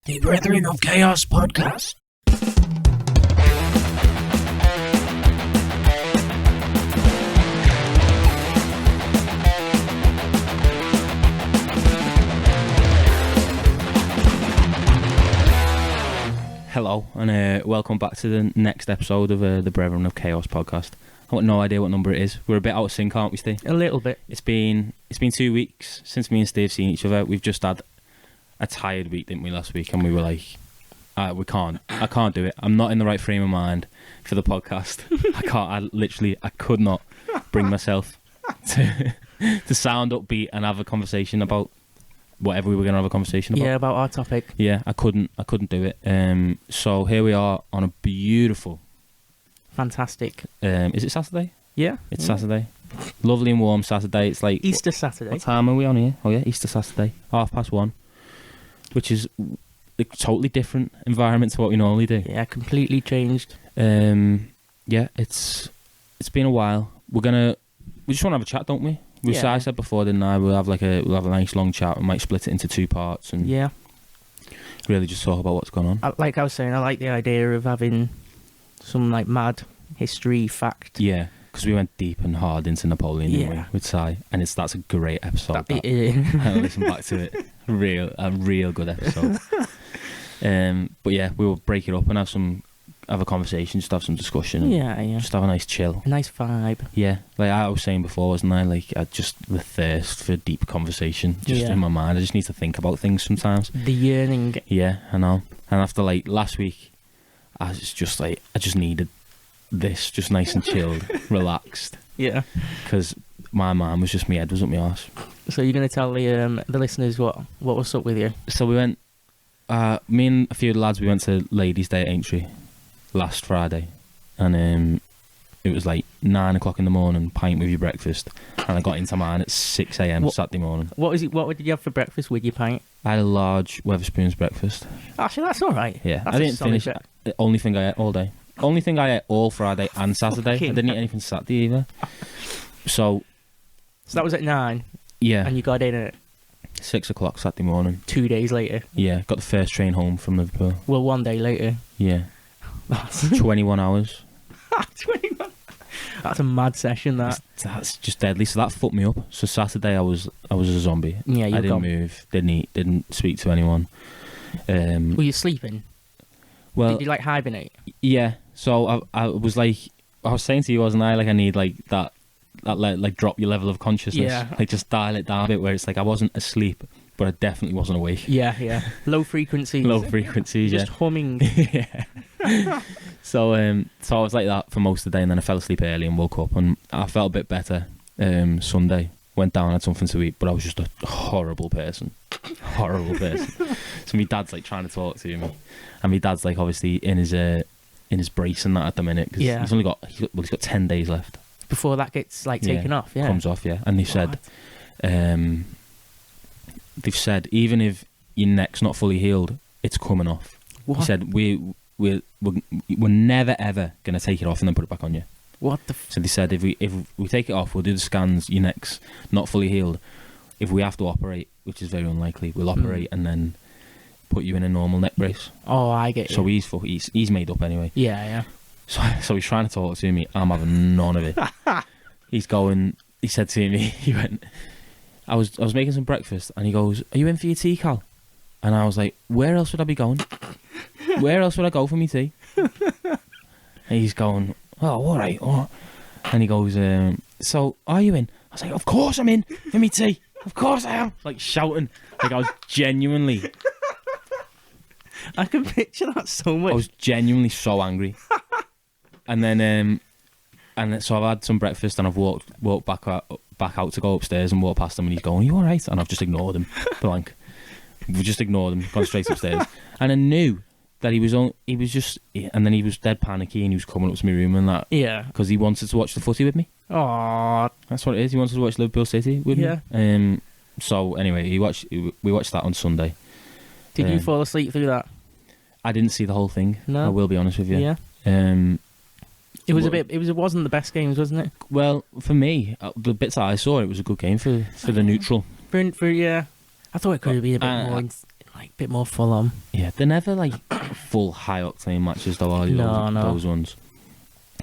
The Brethren of Chaos podcast. Hello, and welcome back to the next episode of the Brethren of Chaos podcast. I've got no idea what number it is. We're a bit out of sync, aren't we, Steve? A little bit. It's been 2 weeks since me and Steve seen each other. We've just had a tired week, didn't we, last week? And we were like, I can't do it. I'm not in the right frame of mind for the podcast. I could not bring myself to sound upbeat and have a conversation about whatever we were going to have a conversation about. Yeah, about our topic. Yeah, I couldn't do it. So here we are on a beautiful, Fantastic. is it Saturday? Yeah. It's Saturday. Lovely and warm Saturday. It's like Easter Saturday. What time are we on here? Oh yeah, Easter Saturday, 1:30, which is a totally different environment to what we normally do. Yeah, completely changed. Yeah, it's been a while. We just want to have a chat, don't we? Yeah. I said before, didn't I? We'll have a nice long chat. We might split it into 2 parts and Yeah. really just talk about what's going on. Like I was saying, I like the idea of having some like mad history fact. Yeah, because we went deep and hard into Napoleon, didn't we, Yeah. with Si, and that's a great episode. That- I listen back to it. A real good episode. But yeah, we'll break it up and have a conversation, just have some discussion. Yeah, yeah. Just have a nice chill. A nice vibe. Yeah, like I was saying before, wasn't I? Like, the thirst for deep conversation just Yeah. in my mind. I just need to think about things sometimes. The yearning. Yeah, I know. And after like last week, I just needed this, just nice and chilled, relaxed, Yeah. because my mind was just, my head was up my arse. So you're going to tell the listeners what was up with you? So we went, me and a few lads, we went to Ladies' Day at Aintree last Friday, and it was like 9 o'clock in the morning, pint with your breakfast, and I got into mine at 6 a.m. Saturday morning. What did you have for breakfast with your pint? I had a large Weatherspoons breakfast. Actually, that's all right. Yeah, That's I a didn't solid finish. The only thing I ate all day. Only thing I ate all Friday and Saturday. I didn't eat anything Saturday either. So So that was at 9, yeah, and you got in at 6 o'clock Saturday morning. 2 days later. Yeah, got the first train home from Liverpool. Well, 1 day later. Yeah, That's 21 hours. 21. That's a mad session, that. That's just deadly. So that fucked me up. So Saturday I was a zombie. Yeah, you I didn't move, didn't eat, didn't speak to anyone. Were you sleeping? Well, Did you like hibernate? yeah. So I was like, I was saying to you, wasn't I? Like, I need like that like drop your level of consciousness. Yeah. Like, just dial it down a bit, where it's like I wasn't asleep, but I definitely wasn't awake. Yeah, yeah. Low frequencies. Low frequencies, Just humming. yeah. So I was like that for most of the day, and then I fell asleep early and woke up, and I felt a bit better. Sunday, went down, had something to eat, but I was just a horrible person. So my dad's like trying to talk to me, and my dad's like obviously in his brace and that at the minute, because Yeah. he's got 10 days left. Before that gets like taken off, yeah. Comes off, yeah. And they said, even if your neck's not fully healed, it's coming off. What? He said we're never ever gonna take it off and then put it back on you. What the? So they said if we take it off, we'll do the scans. Your neck's not fully healed. If we have to operate, which is very unlikely, we'll operate and then put you in a normal neck brace. Oh, I get you. So he's made up anyway. Yeah, yeah. So he's trying to talk to me. I'm having none of it. He said to me, he went, I was making some breakfast, and he goes, "Are you in for your tea, Cal?" And I was like, "Where else would I be going? Where else would I go for my tea?" And he's going, "Oh, all right, all right." And he goes, "So, are you in?" I was like, "Of course I'm in for me tea. Of course I am." Like, shouting. Like, I was genuinely... I can picture that so much. I was genuinely so angry. And then so I've had some breakfast, and I've walked back out to go upstairs and walk past him, and he's going, "Are you all right?" And I've just ignored him, blank. We just ignored him, gone straight upstairs. And I knew that he was just, and then he was dead panicky, and he was coming up to my room and that, Yeah. because he wanted to watch the footy with me. Oh, That's what it is. He wanted to watch Liverpool City with me. So anyway, we watched that on Sunday. did you fall asleep through that? I didn't see the whole thing. No. I will be honest with you. Yeah. It was It wasn't the best games, wasn't it? Well, for me, the bits that I saw, it was a good game for the neutral. For yeah. I thought it could have been a bit more like a bit more full on. Yeah, they're never like full high octane matches though, are they? No, no. Those ones.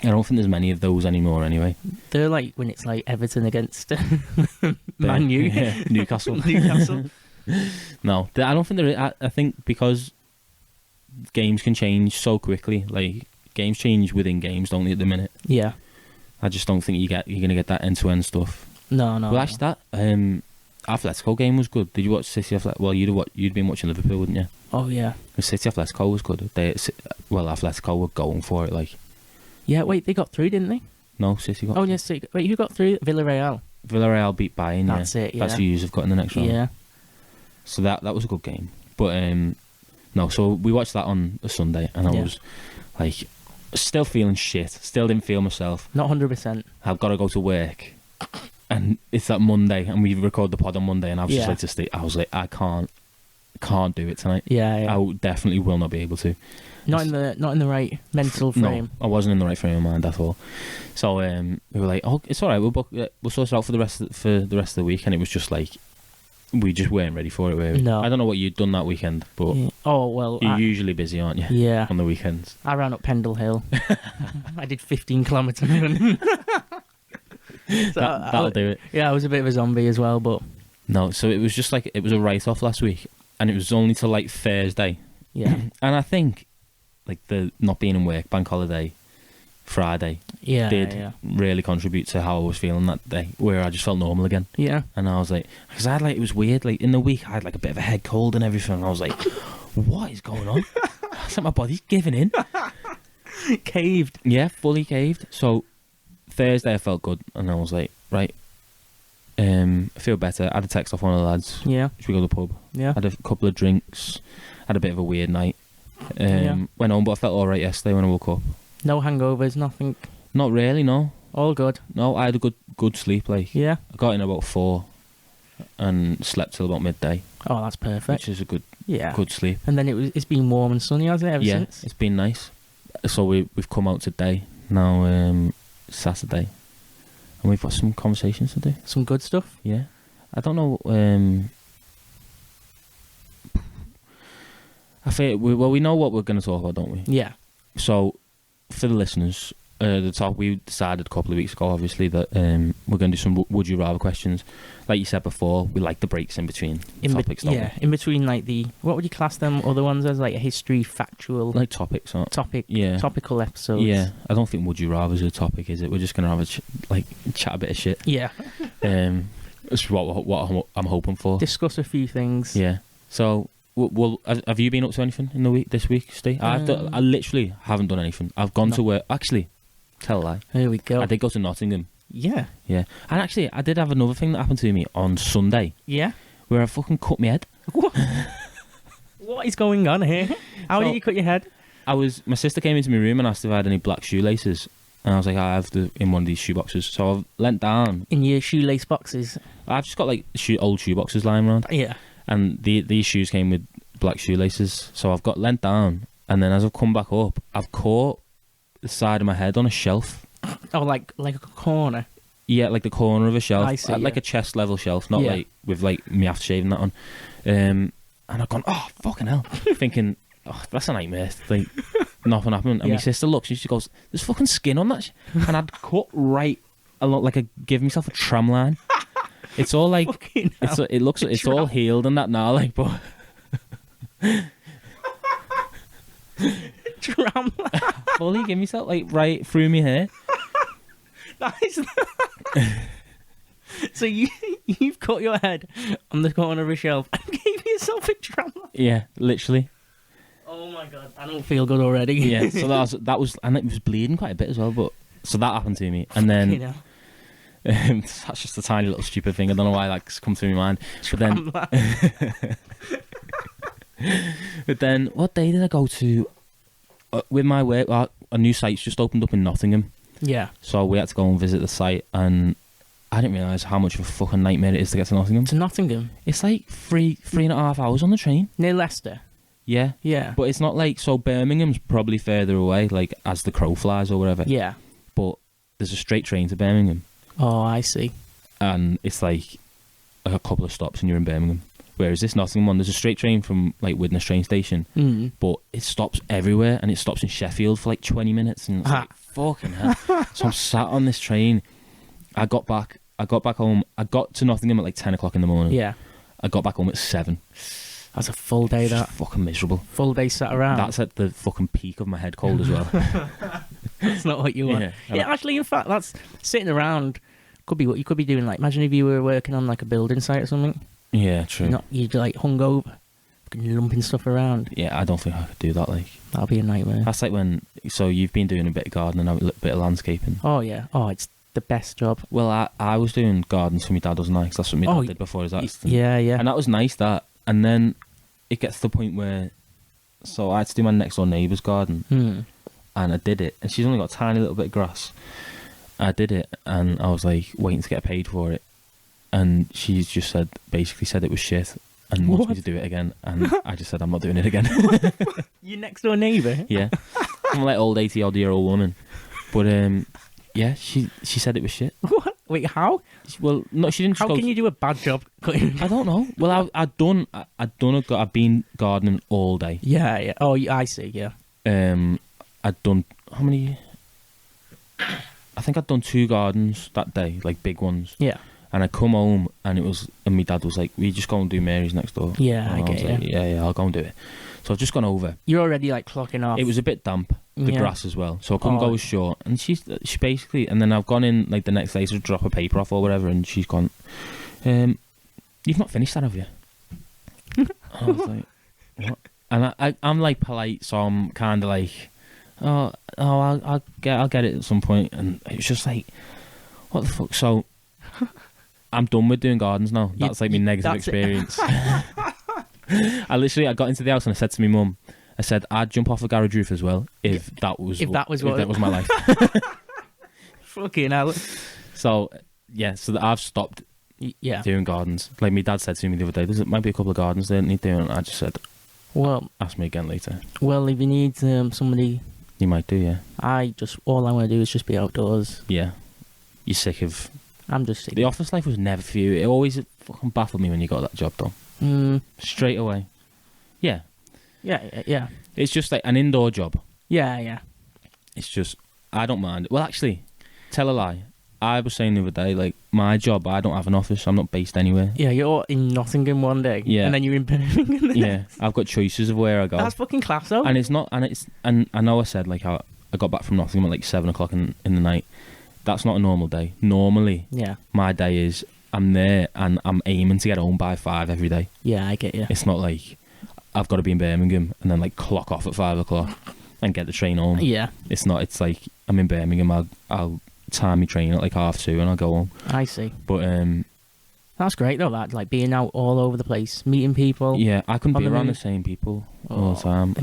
I don't think there's many of those anymore anyway. They're like when it's like Everton against Man U. Yeah, Newcastle. Newcastle. No, I don't think there is. I think because games can change so quickly. Like games change within games, don't they? At the minute, Yeah. I just don't think you're gonna get that end to end stuff. No, no. Well, actually, that Atletico game was good. Did you watch City Atletico? Well, you'd been watching Liverpool, wouldn't you? Oh yeah. The City Atletico was good. Atletico were going for it. Like, Yeah. Wait, they got through, didn't they? no, City got. Oh yes. Wait, who got through? Villarreal. Villarreal beat Bayern. That's yeah. it, That's yeah. who you've got in the next round. Yeah. So that was a good game. But no, so we watched that on a Sunday, and I Yeah. was like, still feeling shit. Still didn't feel myself. Not 100%. I've got to go to work, and it's that Monday, and we record the pod on Monday, and I was just Yeah. like to stay. I was like, I can't do it tonight. Yeah. Yeah. I definitely will not be able to. Not in the right mental frame. No, I wasn't in the right frame of mind at all. So we were like, "Oh, it's all right. We'll sort it out for the rest of the week." And it was just like we just weren't ready for it. Were we? No. I don't know what you'd done that weekend, but Yeah. Oh well. you're usually busy, aren't you? Yeah. On the weekends. I ran up Pendle Hill. I did 15 kilometres. So That'll do it. Yeah, I was a bit of a zombie as well, but No, so it was just like it was a write-off last week, and it was only till like Thursday. yeah, And I think like the not being in work, bank holiday, Friday yeah, did yeah, really contribute to how I was feeling that day, where I just felt normal again. yeah. And I was like, because I had like, it was weird, like in the week I had like a bit of a head cold and everything, and I was like, what is going on? I was like, my body's giving in. Caved. Yeah, fully caved. So Thursday I felt good, and I was like, right, I feel better. I had a text off one of the lads. Yeah, Should we go to the pub? yeah. Had a couple of drinks, had a bit of a weird night. Yeah. Went home, but I felt alright yesterday when I woke up. No hangovers, nothing. Not really, no. All good. No, I had a good sleep, like. Yeah. I got in about 4 and slept till about midday, Oh, that's perfect. which is a good Yeah. sleep. And then it's been warm and sunny, hasn't it, ever Yeah, since? it's been nice. So we've come out today, now Saturday, and we've got some conversations to do. Some good stuff. Yeah. I don't know, I feel, we know what we're going to talk about, don't we? Yeah. So, for the listeners, we decided a couple of weeks ago, obviously, that we're going to do some would you rather questions. Like you said before, we like the breaks in between topics, don't in between like what would you class them other ones as, like a history, factual, we? Like topics, aren't topic, topical episodes. Yeah, I don't think would you rather is a topic, is it? We're just going to have chat a bit of shit. Yeah. That's what I'm hoping for. Discuss a few things. Yeah. So, well, have you been up to anything in this week, Steve? I literally haven't done anything. I've gone to work. Actually, tell a lie. Here we go. I did go to Nottingham. Yeah. Yeah. And actually, I did have another thing that happened to me on Sunday, Yeah. where I fucking cut my head. What is going on here? How So- did you cut your head? My sister came into my room and asked if I had any black shoelaces. And I was like, I have in one of these shoeboxes. So I've leant down. In your shoelace boxes. I've just got like old shoeboxes lying around. Yeah. And these shoes came with black shoelaces. So I've got leant down. And then as I've come back up, I've caught the side of my head on a shelf. Oh, like a corner. Yeah, like the corner of a shelf. I see, Like yeah. a chest level shelf, not Yeah. like with like me aftershave and that on. And I've gone, oh, fucking hell. Thinking, oh, that's a nightmare. Like, nothing happened. And Yeah. my sister looks and she goes, there's fucking skin on that. And I'd cut right along, like give myself a tram line. It's all like, Fucking it's hell. it looks, it's all healed and that now, like, but Tram. fully give myself like right through my hair. That is. So you've cut your head on the corner of a shelf and gave yourself a tram. Yeah, literally. Oh my god, I don't feel good already. Yeah, so that was, and it was bleeding quite a bit as well. But so that happened to me, and You then know, that's just a tiny little stupid thing. I don't know why that's come through my mind. But then, but then, what day did I go to? With my work, a new site's just opened up in Nottingham, yeah. so we had to go and visit the site, and I didn't realise how much of a fucking nightmare it is to get to Nottingham. To Nottingham, It's like three and a half hours on the train. near Leicester. Yeah. Yeah. But it's not like, so Birmingham's probably further away, like as the crow flies or whatever. Yeah. But there's a straight train to Birmingham, Oh, I see. and it's like a couple of stops and you're in Birmingham. Whereas this Nottingham one, there's a straight train from like Widnes train station, but it stops everywhere, and it stops in Sheffield for like 20 minutes, and it's like fucking hell. So I'm sat on this train. I got back home. I got to Nottingham at like 10 o'clock in the morning. Yeah. I got back home at 7. That's a full day, Just that. fucking miserable. Full day sat around. That's at the fucking peak of my head cold as well. That's not what you want. Yeah. Yeah, actually, in fact, that's sitting around. Could be what you could be doing. Like, imagine if you were working on like a building site or something. Yeah, true. You'd like hungover, fucking lumping stuff around. Yeah, I don't think I could do that. Like, That'd be a nightmare. that's like when. So you've been doing a bit of gardening, a bit of landscaping. Oh yeah. Oh, it's the best job. Well, I was doing gardens for my dad, wasn't I? 'Cause that's what my Oh, dad did before his accident. Yeah, yeah. And that was nice, that. And then it gets to the point where, so I had to do my next door neighbour's garden, and I did it. And she's only got a tiny little bit of grass. I did it, and I was like waiting to get paid for it. And she's just basically said it was shit, and wants me What? to do it again. And I just said I'm not doing it again. Your next door neighbour. Yeah, I'm like old 80-odd-year-old woman, but yeah, she said it was shit. What? Wait, how? Well, no, she didn't. Just How go, can you do a bad job cutting? I don't know. Well, I've been gardening all day. Yeah, yeah. Oh, I see. Yeah. I'd done how many? I think I'd done 2 gardens that day, like big ones. Yeah. And I come home, and my dad was like, "We just go and do Mary's next door." Yeah, And I was get like, you. Yeah, I'll go and do it. So I've just gone over. You're already like clocking off. It was a bit damp, the Yeah. grass as well, so I couldn't Oh. go as short. And she basically, and then I've gone in like the next day to drop a paper off or whatever, and she's gone, "You've not finished that, have you?" And I was like, "What?" And I'm like polite, so I'm kind of like, I'll get it at some point. And it was just like, what the fuck? So I'm done with doing gardens now. That's like my negative that's it. experience. I got into the house and I said to my mum, I said I'd jump off a garage roof as well if that was my life. Fucking hell. So yeah, I've stopped Yeah. doing gardens. Like my dad said to me the other day, there might be a couple of gardens there that need doing. And I just said, Well, ask me again later. if you need somebody, You might do, yeah. all I want to do is just be outdoors. Yeah. You're sick of... I'm just sick. The office life was never for you. It always fucking baffled me when you got that job done. Straight away. Yeah. Yeah. It's just like an indoor job. Yeah. It's just... I don't mind. Well, actually, tell a lie. I was saying the other day, like, my job, I don't have an office. I'm not based anywhere. Yeah, you're in Nottingham one day. Yeah. And then you're in Birmingham. the Yeah. next. I've got choices of where I go. That's fucking class, though. And it's not... And I know I said, like, how I got back from Nottingham at, like, 7 o'clock in the night. That's not a normal day. Normally, Yeah. my day is I'm there and I'm aiming to get home by 5 every day. Yeah, I get you. It's not like I've got to be in Birmingham and then like clock off at 5 o'clock and get the train home. Yeah, It's not. It's like I'm in Birmingham. I'll time my train at like 2:30 and I'll go home. I see. But That's great, though, that. Like, being out all over the place, meeting people. yeah, I couldn't On be the around the move. same people all the time.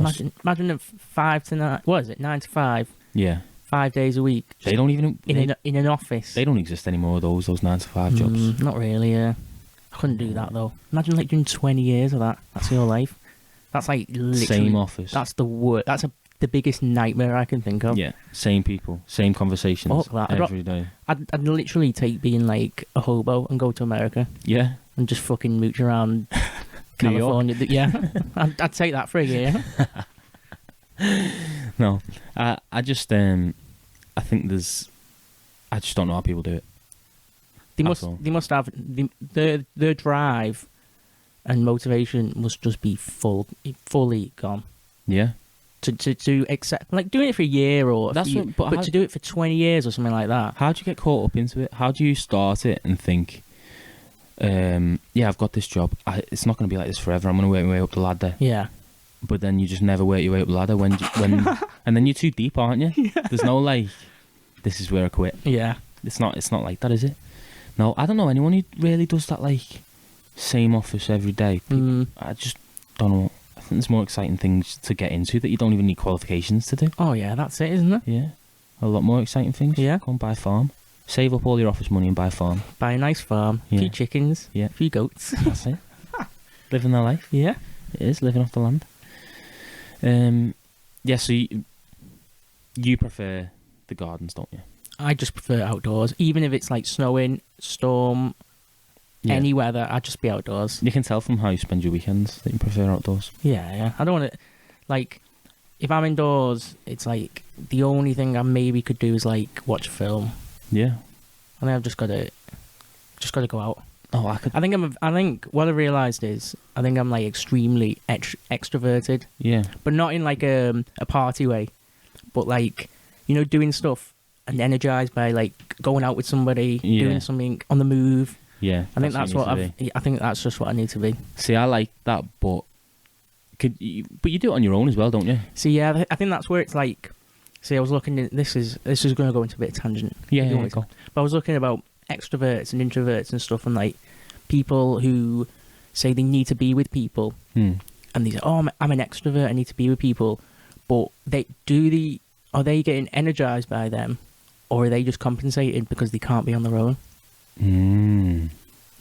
Imagine a 5 to 9... What is it? 9 to 5? Yeah, 5 days a week. they don't even. In an office. They don't exist anymore. Those 9 to 5 jobs. Not really, yeah. I couldn't do that, though. Imagine, like, doing 20 years of that. That's your life. That's, like, literally... Same office. That's the worst. That's the biggest nightmare I can think of. Yeah, same people, same conversations Fuck that. every day. I'd literally take being, like, a hobo and go to America Yeah, and just fucking mooch around New York. California. Yeah. I'd take that for a year. No, I just I think I just don't know how people do it. They That's all. must have their drive and motivation must just be fully gone. Yeah, To accept, like, doing it for a year or That's what- but but how- to do it for 20 years or something like that. how do you get caught up into it? How do you start it and think, yeah, I've got this job. It's not going to be like this forever. I'm going to work my way up the ladder. Yeah. But then you just never work your way up the ladder when and then you're too deep, aren't you? There's no like, this is where I quit. Yeah. It's not like that, is it? No, I don't know anyone who really does that, like, same office every day. I just don't know. I think there's more exciting things to get into that you don't even need qualifications to do. Oh yeah, that's it, isn't it? Yeah, a lot more exciting things. Yeah. Go and buy a farm. Save up all your office money and buy a farm. Buy a nice farm, a Yeah. few chickens, Yeah. a few goats. That's it. Living their life. Yeah. It is living off the land. Yeah, so you prefer the gardens, don't you? I just prefer outdoors, even if it's like snowing, storm, Yeah. any weather. I'd just be outdoors. You can tell from how you spend your weekends that you prefer outdoors. Yeah. I don't want to, like, if I'm indoors, it's like the only thing I maybe could do is like watch a film. Yeah. I think I've just got to go out. Oh, I could. I think what I realised is I think I'm like extremely extroverted, Yeah. but not in like a party way, but like, you know, doing stuff and energized by like going out with somebody, Yeah. doing something on the move. Yeah. I think that's you what need to be. I think that's just what I need to be. See, I like that, but but you do it on your own as well, don't you? See, yeah, I think that's where it's like. See, I was looking at this is going to go into a bit of tangent. Yeah. If you Yeah. want Go. to. But I was looking about extroverts and introverts and stuff, and like people who say they need to be with people, Hmm. and they say, "Oh, I'm an extrovert. I need to be with people," but are they getting energized by them, or are they just compensated because they can't be on their own? Hmm.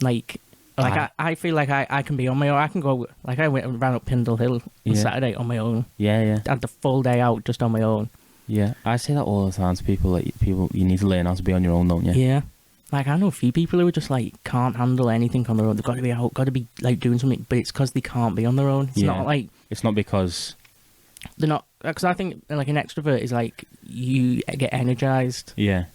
Like I feel like I can be on my own. I can go, like I went and ran up Pendle Hill on Yeah. Saturday on my own. Yeah. Yeah. I had the full day out just on my own. Yeah. I say that all the time to people. Like you need to learn how to be on your own, don't you? Yeah. Like I know a few people who are just like can't handle anything on their own. They've got to be out, got to be like doing something, but it's because they can't be on their own. It's Yeah. not like It's not because. they're not. Because I think like an extrovert is like you get energized. Yeah.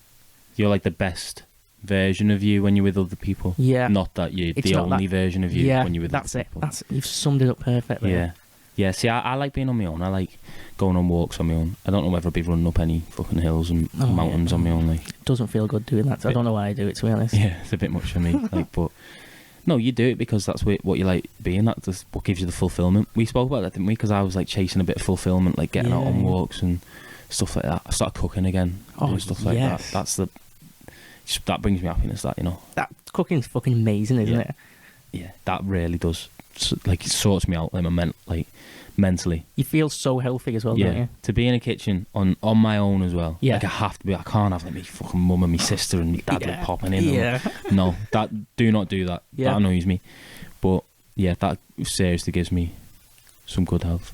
You're like the best version of you when you're with other people. Yeah. Not that you're It's the not only version of you Yeah. when you're with That's other it. people. You've summed it up perfectly. Yeah. Yeah, see, I like being on my own. I like going on walks on my own. I don't know whether I'll be running up any fucking hills and Oh, mountains yeah. on my own. Like, It doesn't feel good doing that. So I don't know why I do it, to be honest. yeah, it's a bit much for me. Like, but no, you do it because that's what you like being. That's what gives you the fulfillment. We spoke about that, didn't we? Because I was like chasing a bit of fulfillment, like getting out on Yeah. walks and stuff like that. I started cooking again. Oh, doing stuff like yes. that. That brings me happiness. That, you know. That cooking's fucking amazing, isn't Yeah. it? Yeah, that really does. Like, it sorts me out. Like, mentally. You feel so healthy as well, Yeah, don't you? to be in a kitchen on my own as well. Yeah. Like, I have to be. I can't have like me fucking mum and my sister and my dad like popping in. Yeah. No, do not do that. Yeah. That annoys me. But yeah, that seriously gives me some good health.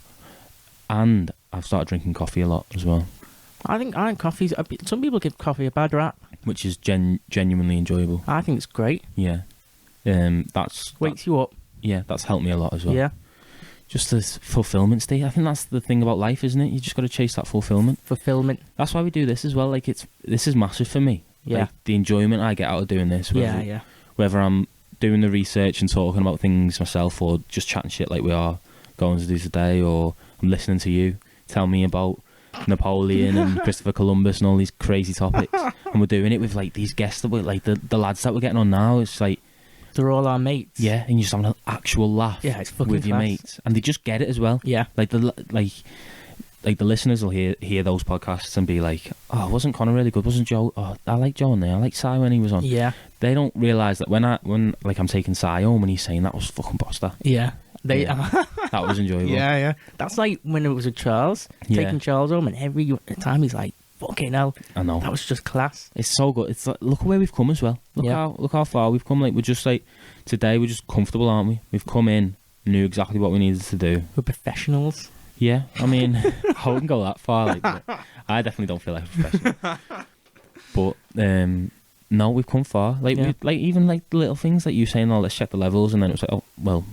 And I've started drinking coffee a lot as well, I think coffee's. Some people give coffee a bad rap. which is genuinely enjoyable. I think it's great. Yeah. That's Wakes you up. that's helped me a lot as well. Yeah. Just this fulfillment state. I think that's the thing about life, isn't it? You just got to chase that fulfillment. Fulfillment. That's why we do this as well. Like, this is massive for me. Yeah. Like, the enjoyment I get out of doing this. Yeah. Whether I'm doing the research and talking about things myself, or just chatting shit like we are going to do today, or I'm listening to you tell me about Napoleon and Christopher Columbus and all these crazy topics, and we're doing it with like these guests that we're like the lads that we're getting on now. It's like, They're all our mates. yeah, and you're just having an actual laugh. Yeah, it's fucking with your class. mates, and they just get it as well. Yeah. Like the listeners will hear those podcasts and be like, "Oh, wasn't Connor really good? Wasn't Joe? Oh, I like Joe in there. I like Si when he was on." Yeah. They don't realise that when like I'm taking Si home and he's saying that was fucking boss that. Yeah. They. Yeah. That was enjoyable. Yeah. That's like when it was with Charles, Yeah. taking Charles home, and every time he's like, "Fucking hell, I know. that was just class." It's so good. It's like, look where we've come as well. Look how far we've come. Like, we're just like, today we're just comfortable, aren't we? We've come in, knew exactly what we needed to do. We're professionals. Yeah, I mean, I wouldn't go that far. Like, but I definitely don't feel like a professional. But no, we've come far. Like, Yeah. even like the little things like you saying, "Oh, let's check the levels," and then it was like, "Oh, well,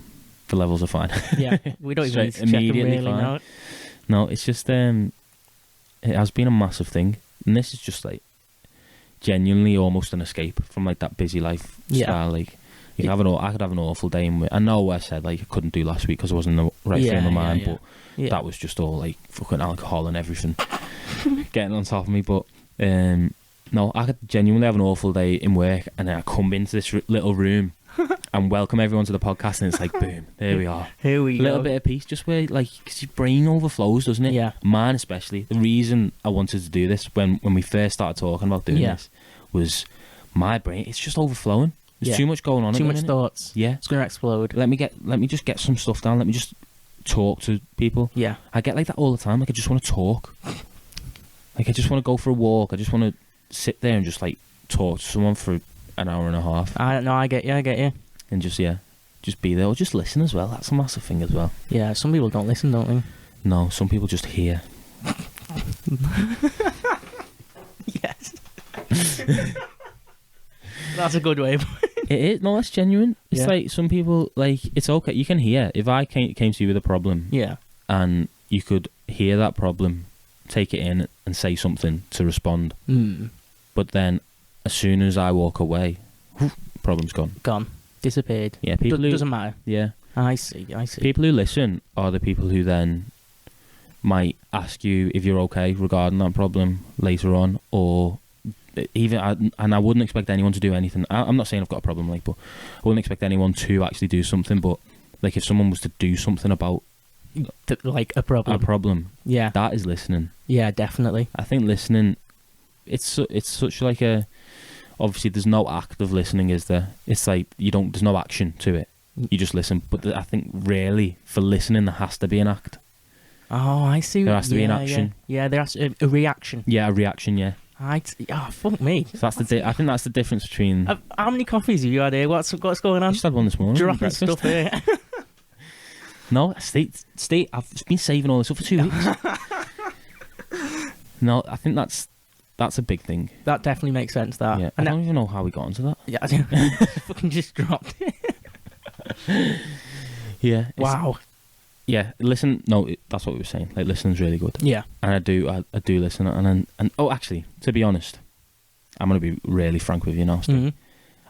the levels are fine." Yeah, we don't even need to check them Immediately really fine. now. No, it's just it has been a massive thing, and this is just like genuinely almost an escape from like that busy life Yeah. style. Like, I could have an awful day, and I know I said like I couldn't do last week because I wasn't in the right frame of mind, but Yeah. that was just all like fucking alcohol and everything getting on top of me. But no, I could genuinely have an awful day in work, and then I come into this little room and welcome everyone to the podcast, and it's like, boom, there we are. Here we A little go. bit of peace, just where like, because your brain overflows, doesn't it? Yeah. Mine especially. The reason I wanted to do this when we first started talking about doing Yeah. this was my brain. It's just overflowing. There's Yeah. too much going on. Too at the much minute. thoughts. Yeah. It's gonna explode. Let me just get some stuff down. Let me just talk to people. Yeah. I get like that all the time. Like, I just want to talk. Like, I just want to go for a walk. I just want to sit there and just like talk to someone for an hour and a half, I don't know. I get you. and just be there, or just listen as well. That's a massive thing as well. Yeah. Some people don't listen, don't they? No, some people just hear. Yes. That's a good way. It is. No, that's genuine. It's Yeah. like some people, like, it's okay. You can hear. If I came to you with a problem Yeah. and you could hear that problem, take it in and say something to respond. Mm. But then as soon as I walk away, problem's gone. Gone. Disappeared. Yeah, people who, Doesn't matter. yeah, I see. people who listen are the people who then might ask you if you're okay regarding that problem later on, or even, and I wouldn't expect anyone to do anything. I'm not saying I've got a problem, like, but I wouldn't expect anyone to actually do something. But like, if someone was to do something about Like a problem. a problem, Yeah. that is listening. Yeah, definitely. I think listening, it's such like a, obviously there's no act of listening, is there? It's like there's no action to it. You just listen. But I think really for listening there has to be an act. Oh, I see. There has to be an Yeah, action. Yeah, there has to a reaction. Yeah, a reaction. Yeah. Oh, fuck me. So that's I think that's the difference between. How many coffees have you had here? What's going I on? just had one this morning. Dropping breakfast. stuff here. No, stay. I've been saving all this up for 2 weeks. No, I think that's a big thing. That definitely makes sense. That. Yeah, I And don't even know how we got onto that. yeah, I don't- fucking just dropped it. Yeah. Wow. Yeah. Listen. No, that's what we were saying. Like, listening's really good, Yeah. and I do listen. And oh, actually, to be honest, I'm gonna be really frank with you now. Steve. Hmm.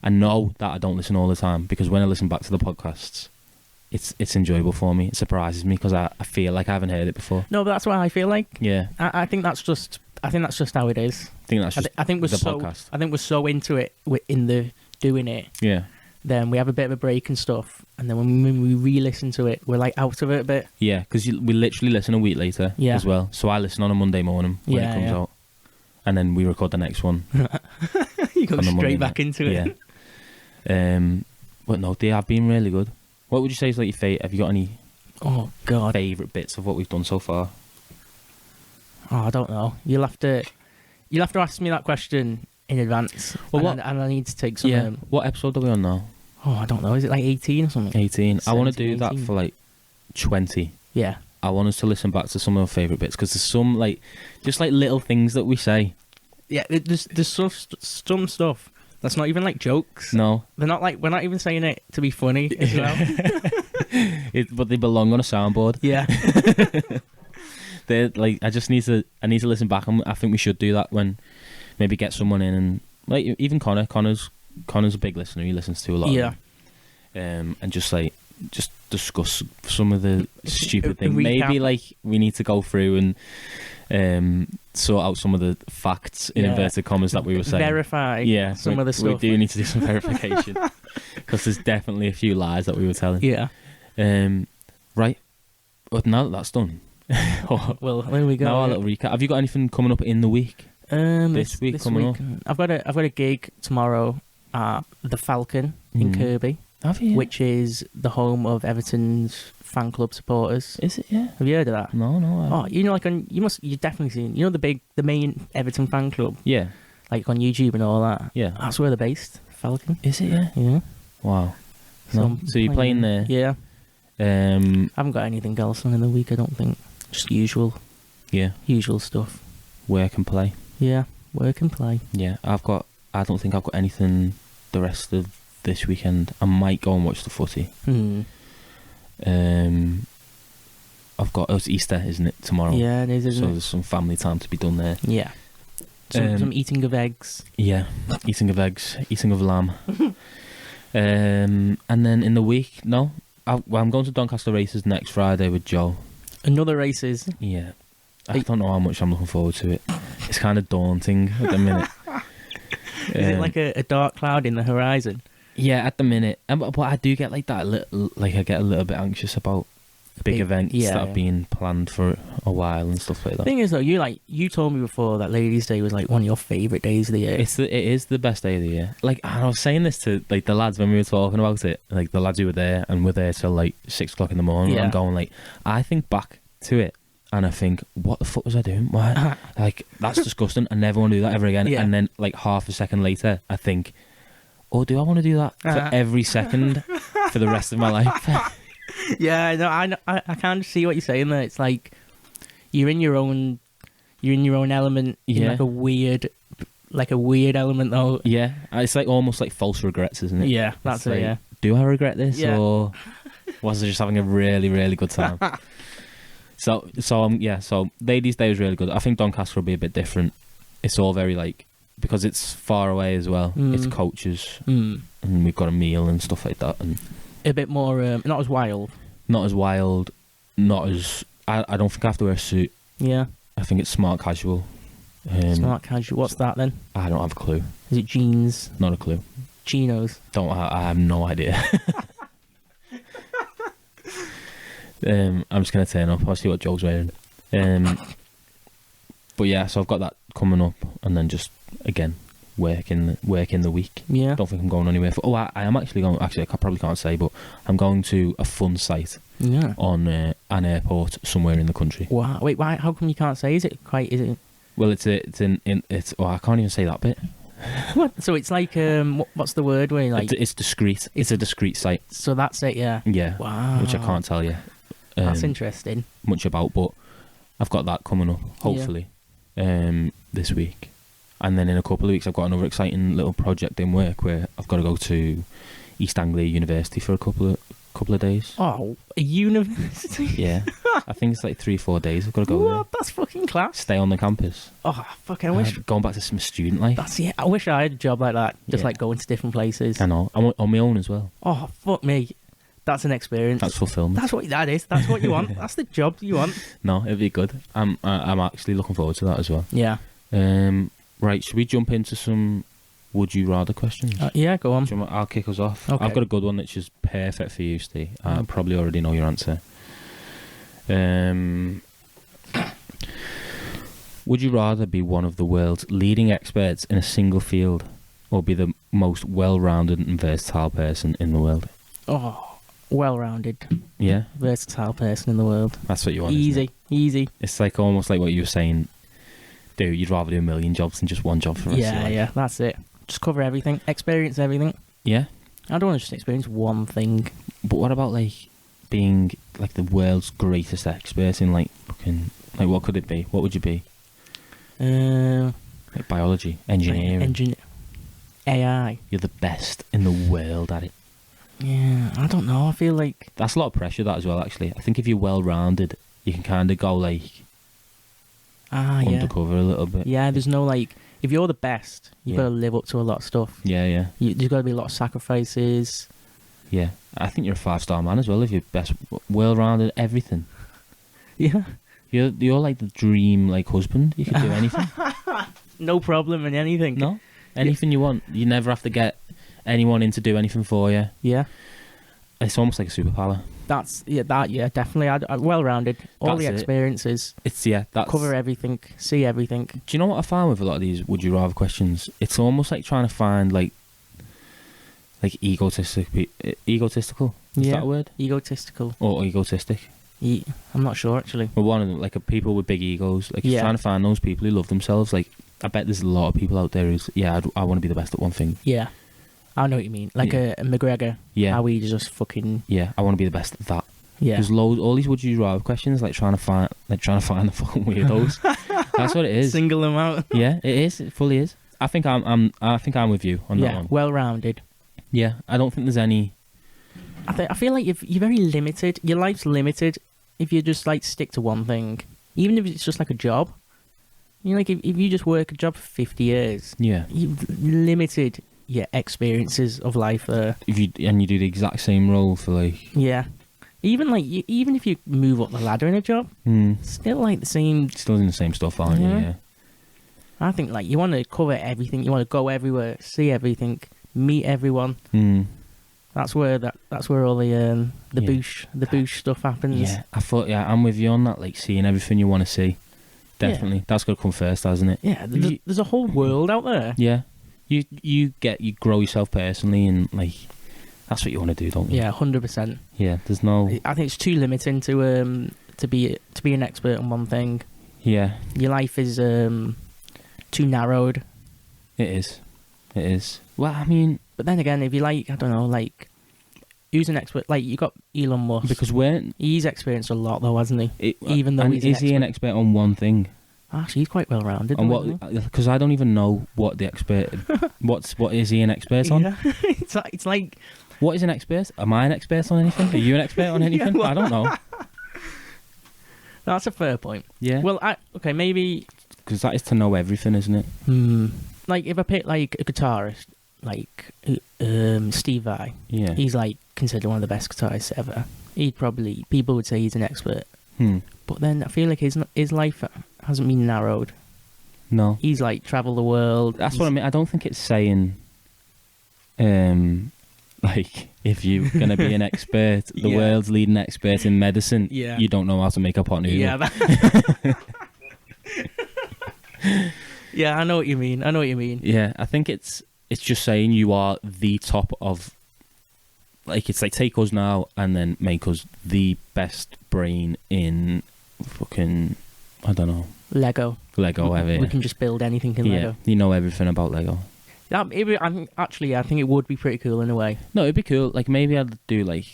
I know that I don't listen all the time, because when I listen back to the podcasts, it's enjoyable for me. It surprises me because I feel like I haven't heard it before. No, but that's what I feel like. Yeah, I think that's just. I think that's just how it is. I think that's just I think we're the so. podcast. I think we're so into it. We're in the doing it. Yeah, Then we have a bit of a break and stuff, and then when we re-listen to it, we're like out of it a bit. yeah, because we literally listen a week later Yeah. as well. So I listen on a Monday morning when Yeah, it comes yeah. out, and then we record the next one. You go on the Monday straight back night. into it. Yeah. But no, they have been really good. What would you say is like your favourite? Have you got any Oh God. favourite bits of what we've done so far? Oh, I don't know. You'll have to ask me that question in advance. Well, and, what- and I need to take some. Yeah. What episode are we on now? Oh, I don't know. Is it like 18 or something? 18. I want to 17, do that 18. for like 20. Yeah. I want us to listen back to some of our favourite bits, because there's some like just like little things that we say. Yeah. There's some stuff that's not even like jokes. No, They're not like, we're not even saying it to be funny as well. but they belong on a soundboard. Yeah. They're like, I need to listen back, and I think we should do that when maybe get someone in, and like even Connor's a big listener. He listens to a lot. Yeah. Of them. And just discuss some of the stupid things. Recap. Maybe like we need to go through and sort out some of the facts in Yeah. inverted commas that we were saying. Verify Yeah, some of the stuff. We do need to do some verification, because there's definitely a few lies that we were telling. Yeah. Right. But now that that's done, Well, there we go. now our little recap. Have you got anything coming up in the week? This week coming up? I've got a gig tomorrow at the Falcon in Mhm. Kirby, Have you? which is the home of Everton's fan club supporters. Is it? Yeah. Have you heard of that? No. Oh, you know, like you've definitely seen. You know the main Everton fan club, Yeah. like on YouTube and all that. Yeah. That's where they're based. Falcon. Is it? Yeah. Yeah. Wow. No. I'm So you're playing there? Yeah. Yeah. I haven't got anything else on in the week. I don't think. Just usual stuff. Work and play. Yeah. Work and play. Yeah. I don't think I've got anything the rest of this weekend. I might go and watch the footy. It's Easter, isn't it, tomorrow? Yeah, it is, So isn't it? there's some family time to be done there. Yeah. Some eating of eggs. Yeah, eating of eggs, eating of lamb. And then in the week, I'm going to Doncaster Races next Friday with Joe. Another races. Yeah, I don't know how much I'm looking forward to it. It's kind of daunting at the minute. Is it like a dark cloud in the horizon? Yeah, at the minute, but I do get like that. I get a little bit anxious about big events that have been planned for a while and stuff like that. Thing is, though, you told me before that Ladies' Day was like one of your favourite days of the year. It is the best day of the year. Like, and I was saying this to like the lads when we were talking about it. Like the lads who were there, and we're there till like 6 o'clock in the morning. Yeah. And I'm going like, I think back to it, and I think, what the fuck was I doing? Why? Like, that's disgusting. I never want to do that ever again. Yeah. And then like half a second later, I think, oh, do I want to do that for every second for the rest of my life? Yeah, no, I kind of see what you're saying there. It's like you're in your own element in Yeah. like a weird like a weird element though. Yeah, it's like almost like false regrets, isn't it? Yeah, that's It's it. like, Yeah. Do I regret this, Yeah. or was I just having a really, really good time? So Ladies' Day was really good. I think Doncaster will be a bit different. It's all very like, because it's far away as well. It's coaches, and we've got a meal and stuff like that, and A bit more, not as wild. not as wild, not as. I don't think I have to wear a suit. Yeah. I think it's smart casual. Smart casual. What's that then? I don't have a clue. Is it jeans, Not a clue. chinos? I have no idea. I'm just gonna turn up. I'll see what Joe's wearing. But yeah, so I've got that coming up, and then just again work in the week. Yeah. Don't think I'm going anywhere. I am actually going. Actually, I probably can't say, but I'm going to a fun site Yeah. on an airport somewhere in the country. Wow. Wait, why? How come you can't say? Is it? Well, it's it's. Oh, I can't even say that bit. What? So it's like what's the word where like? It's discreet. It's a discreet site. So that's it. Yeah. Yeah. Wow. Which I can't tell you. That's interesting. Much about, but I've got that coming up hopefully this week, and then in a couple of weeks I've got another exciting little project in work where I've got to go to East Anglia University for a couple of days. Oh, a university. Yeah, I think it's like 3-4 days. I've got to go there. What? That's fucking class. Stay on the campus. Oh, fucking! I wish. Going back to some student life. That's it. I wish I had a job like that. Just Yeah. like going to different places. I know. I'm on my own as well. Oh, fuck me. That's an experience. That's fulfillment. That's what that is. That's what you want. That's the job you want. No, it'd be good. I'm actually looking forward to that as well. Yeah. Right, should we jump into some would you rather questions? Yeah, go on. I'll kick us off. Okay. I've got a good one which is perfect for you, Steve. I probably already know your answer. Would you rather be one of the world's leading experts in a single field, or be the most well-rounded and versatile person in the world? Oh, well-rounded, Yeah, versatile person in the world. that's what you want. isn't it? Easy. It's like almost like what you were saying. Dude, you'd rather do a million jobs than just one job for the rest of your life. Yeah. That's it. Just cover everything. Experience everything. Yeah, I don't want to just experience one thing. but what about like being like the world's greatest expert in like fucking like what could it be? What would you be? Like biology, engineering. AI. You're the best in the world at it. Yeah, I don't know. I feel like That's a lot of pressure, that as well, actually. I think if you're well-rounded, you can kind of go, like, yeah. undercover a little bit. Yeah, there's no like. If you're the best, you've Yeah. got to live up to a lot of stuff. Yeah. There's got to be a lot of sacrifices. Yeah. I think you're a 5-star man as well if you're best, well-rounded, everything. Yeah. You're like the dream, like, husband. You can do anything. No problem in anything. No? Anything you want. You never have to get anyone in to do anything for you. Yeah. It's almost like a superpower. Yeah, definitely. I well-rounded. All That's the it. experiences. That's... Cover everything. See everything. Do you know what I found with a lot of these would you rather questions? It's almost like trying to find like egotistical. Is Yeah. that a word? Egotistical. Or egotistic? I'm not sure actually. Well, one of them, like people with big egos. Like Yeah. trying to find those people who love themselves. Like I bet there's a lot of people out there who's I want to be the best at one thing. Yeah. I know what you mean. Like Yeah. a McGregor. Yeah. How he just fucking. Yeah, I want to be the best at that. Yeah. There's loads, all these would you rather questions, like trying to find the fucking weirdos. That's what it is. Single them out. Yeah, it is. It fully is. I think I'm with you on that Yeah. one. Well-rounded. Yeah, I don't think there's any. I feel like if you're very limited, your life's limited if you just like stick to one thing, even if it's just like a job. You know, like if you just work a job for 50 years, Yeah. you've limited your experiences of life there. If you do the exact same role for like. Yeah, even like even if you move up the ladder in a job, still like the same. Still doing the same stuff, aren't you? Yeah. Yeah. I think like you want to cover everything. You want to go everywhere, see everything, meet everyone. That's where all the Yeah. boosh stuff happens. Yeah, I'm with you on that. Like seeing everything you want to see, definitely. That's got to come first, hasn't it? Yeah, there's a whole world out there. Yeah, you grow yourself personally, and like that's what you want to do, don't you? Yeah, 100%. Yeah, there's no. I think it's too limiting to be an expert on one thing. Yeah, Your life is too narrowed. it is. Well, I mean, But then again, if you like, I don't know, like who's an expert? Like you got Elon Musk. because He's experienced a lot though, hasn't he? Even though and he's an is he an expert on one thing? Actually, he's quite well rounded. And what? Because I don't even know what the expert. What is he an expert on? Yeah. it's like What is an expert? Am I an expert on anything? Are you an expert on anything? well- I don't know. that's a fair point. Yeah. Well, okay, maybe Because that is to know everything, isn't it? like if I pick like a guitarist like Steve Vai, Yeah. he's like considered one of the best guitarists ever. People would say he's an expert, but then I feel like his life hasn't been narrowed. No. He's like traveled the world. That's what I mean. I don't think it's saying, like, if you're going to be an expert, the Yeah. world's leading expert in medicine, Yeah. you don't know how to make a pot noodle. Yeah. Yeah, I know what you mean. Yeah, I think it's just saying you are the top of, like, it's like take us now and then make us the best brain in fucking, I don't know, Lego. whatever. We can just build anything in yeah, Lego. you know everything about Lego. I think it would be pretty cool in a way. No, it'd be cool. Like, maybe I'd do, like,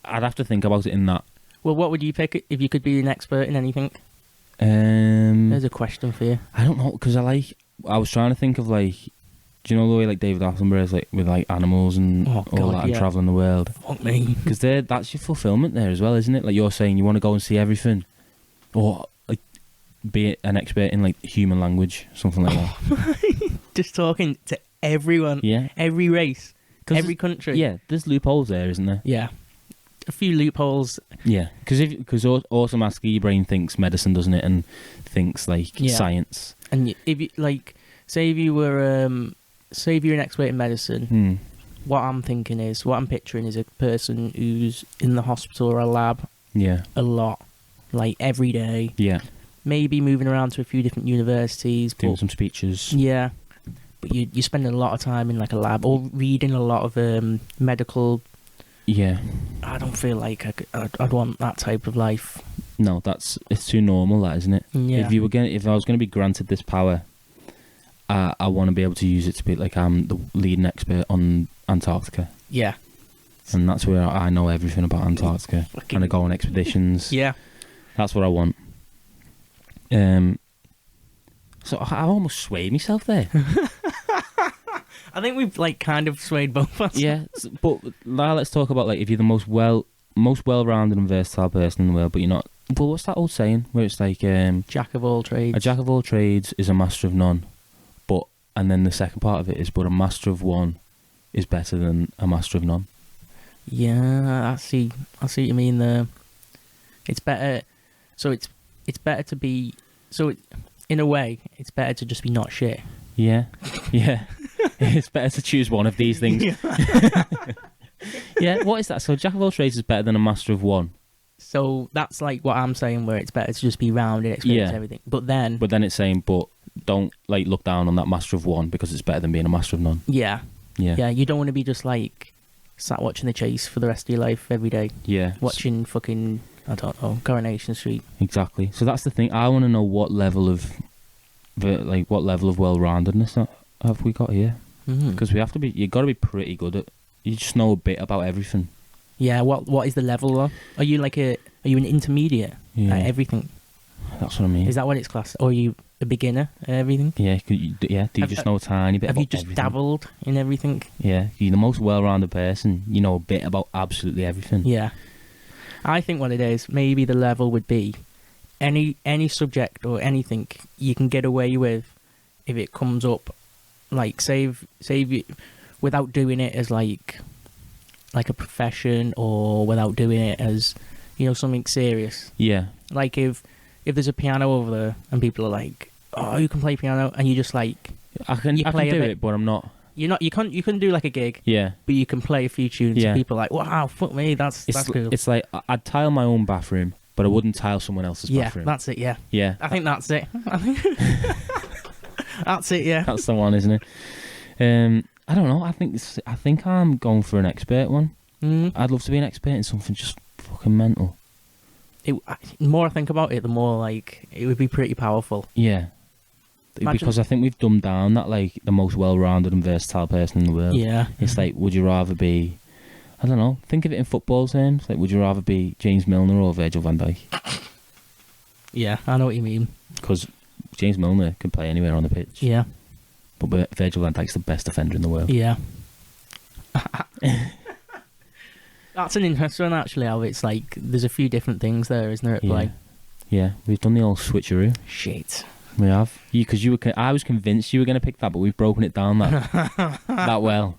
I'd have to think about it in that. Well, what would you pick if you could be an expert in anything? There's a question for you. I don't know, because I was trying to think of, like, do you know the way, like, David Attenborough is, like, with, like, animals and Oh, all God, that and yeah. travelling the world? Fuck me. Because that's your fulfillment there as well, isn't it? Like, you're saying you want to go and see everything. Or, like, be an expert in, like, human language, something like that. Just talking to everyone, Yeah. every race, 'Cause every country. Yeah, there's loopholes there, isn't there? Yeah. A few loopholes. Yeah. Because automatically your brain thinks medicine, doesn't it? And thinks, like, Yeah. science. And if you, like, say if you're an expert in medicine, what I'm picturing is a person who's in the hospital or a lab Yeah. a lot, like every day, Yeah. maybe moving around to a few different universities. Doing But, some speeches. yeah, but you're spending a lot of time in like a lab or reading a lot of medical. Yeah. I don't feel like I'd want that type of life. No, it's too normal, that, isn't it? Yeah. If I was going to be granted this power, I want to be able to use it to be like I'm the leading expert on Antarctica, Yeah. and that's where I know everything about Antarctica, Fucking- and I go on expeditions. Yeah. That's what I want. So I almost swayed myself there. I think we've like kind of swayed both of us. Yeah, but now let's talk about, like, if you're the most well-rounded and versatile person in the world, but you're not. Well, what's that old saying where it's like Jack of all trades. a jack of all trades is a master of none, and then the second part of it is, but a master of one is better than a master of none. Yeah, I see what you mean there. It's better. So it's better to be. In a way, it's better to just be not shit. Yeah, yeah. It's better to choose one of these things. Yeah, what is that? So jack of all trades is better than a master of one. So that's like what I'm saying, where it's better to just be rounded, experience Yeah. everything. But then, It's saying, but don't, like, look down on that master of one because it's better than being a master of none. yeah, Yeah. you don't want to be just like sat watching the chase for the rest of your life every day, Yeah. watching fucking, I don't know, Coronation Street. Exactly. So that's the thing. I want to know what level of well-roundedness have we got here? Because you got to be pretty good at. You just know a bit about everything. Yeah, what is the level though? Are you an intermediate Yeah. at everything? That's what I mean. Is that what it's classed? Or are you a beginner at everything? Yeah. Do you just know a tiny bit Have about you just everything? dabbled in everything? Yeah. You're the most well-rounded person. You know a bit about absolutely everything. Yeah. I think what it is, maybe the level would be any subject or anything you can get away with if it comes up, like save you without doing it as like a profession or without doing it as, something serious. Yeah. Like if there's a piano over there and people are like, "Oh, you can play piano," and you just like I can You play a do bit- it, but I'm not. you couldn't do like a gig, Yeah. but you can play a few tunes. Yeah. And people are like, "Wow, fuck me, that's cool." It's like I'd tile my own bathroom, but I wouldn't tile someone else's Yeah, bathroom. that's it. Yeah. Yeah. I think that's it. That's it, yeah. That's the one, isn't it? I don't know. I think I'm going for an expert one. Mm. I'd love to be an expert in something just fucking mental. The more I think about it, the more like it would be pretty powerful. Yeah. Imagine- Because I think we've dumbed down that, like, the most well-rounded and versatile person in the world. Yeah. It's like, would you rather be, I don't know, think of it in football terms. Like, would you rather be James Milner or Virgil van Dijk? Yeah, I know what you mean. Because James Milner can play anywhere on the pitch. Yeah. But Virgil van Dijk's the best defender in the world. Yeah. That's an interesting one, actually, how it's like, there's a few different things there, isn't there, at play? Yeah, we've done the old switcheroo. Shit. We have. Because I was convinced you were going to pick that, but we've broken it down that well.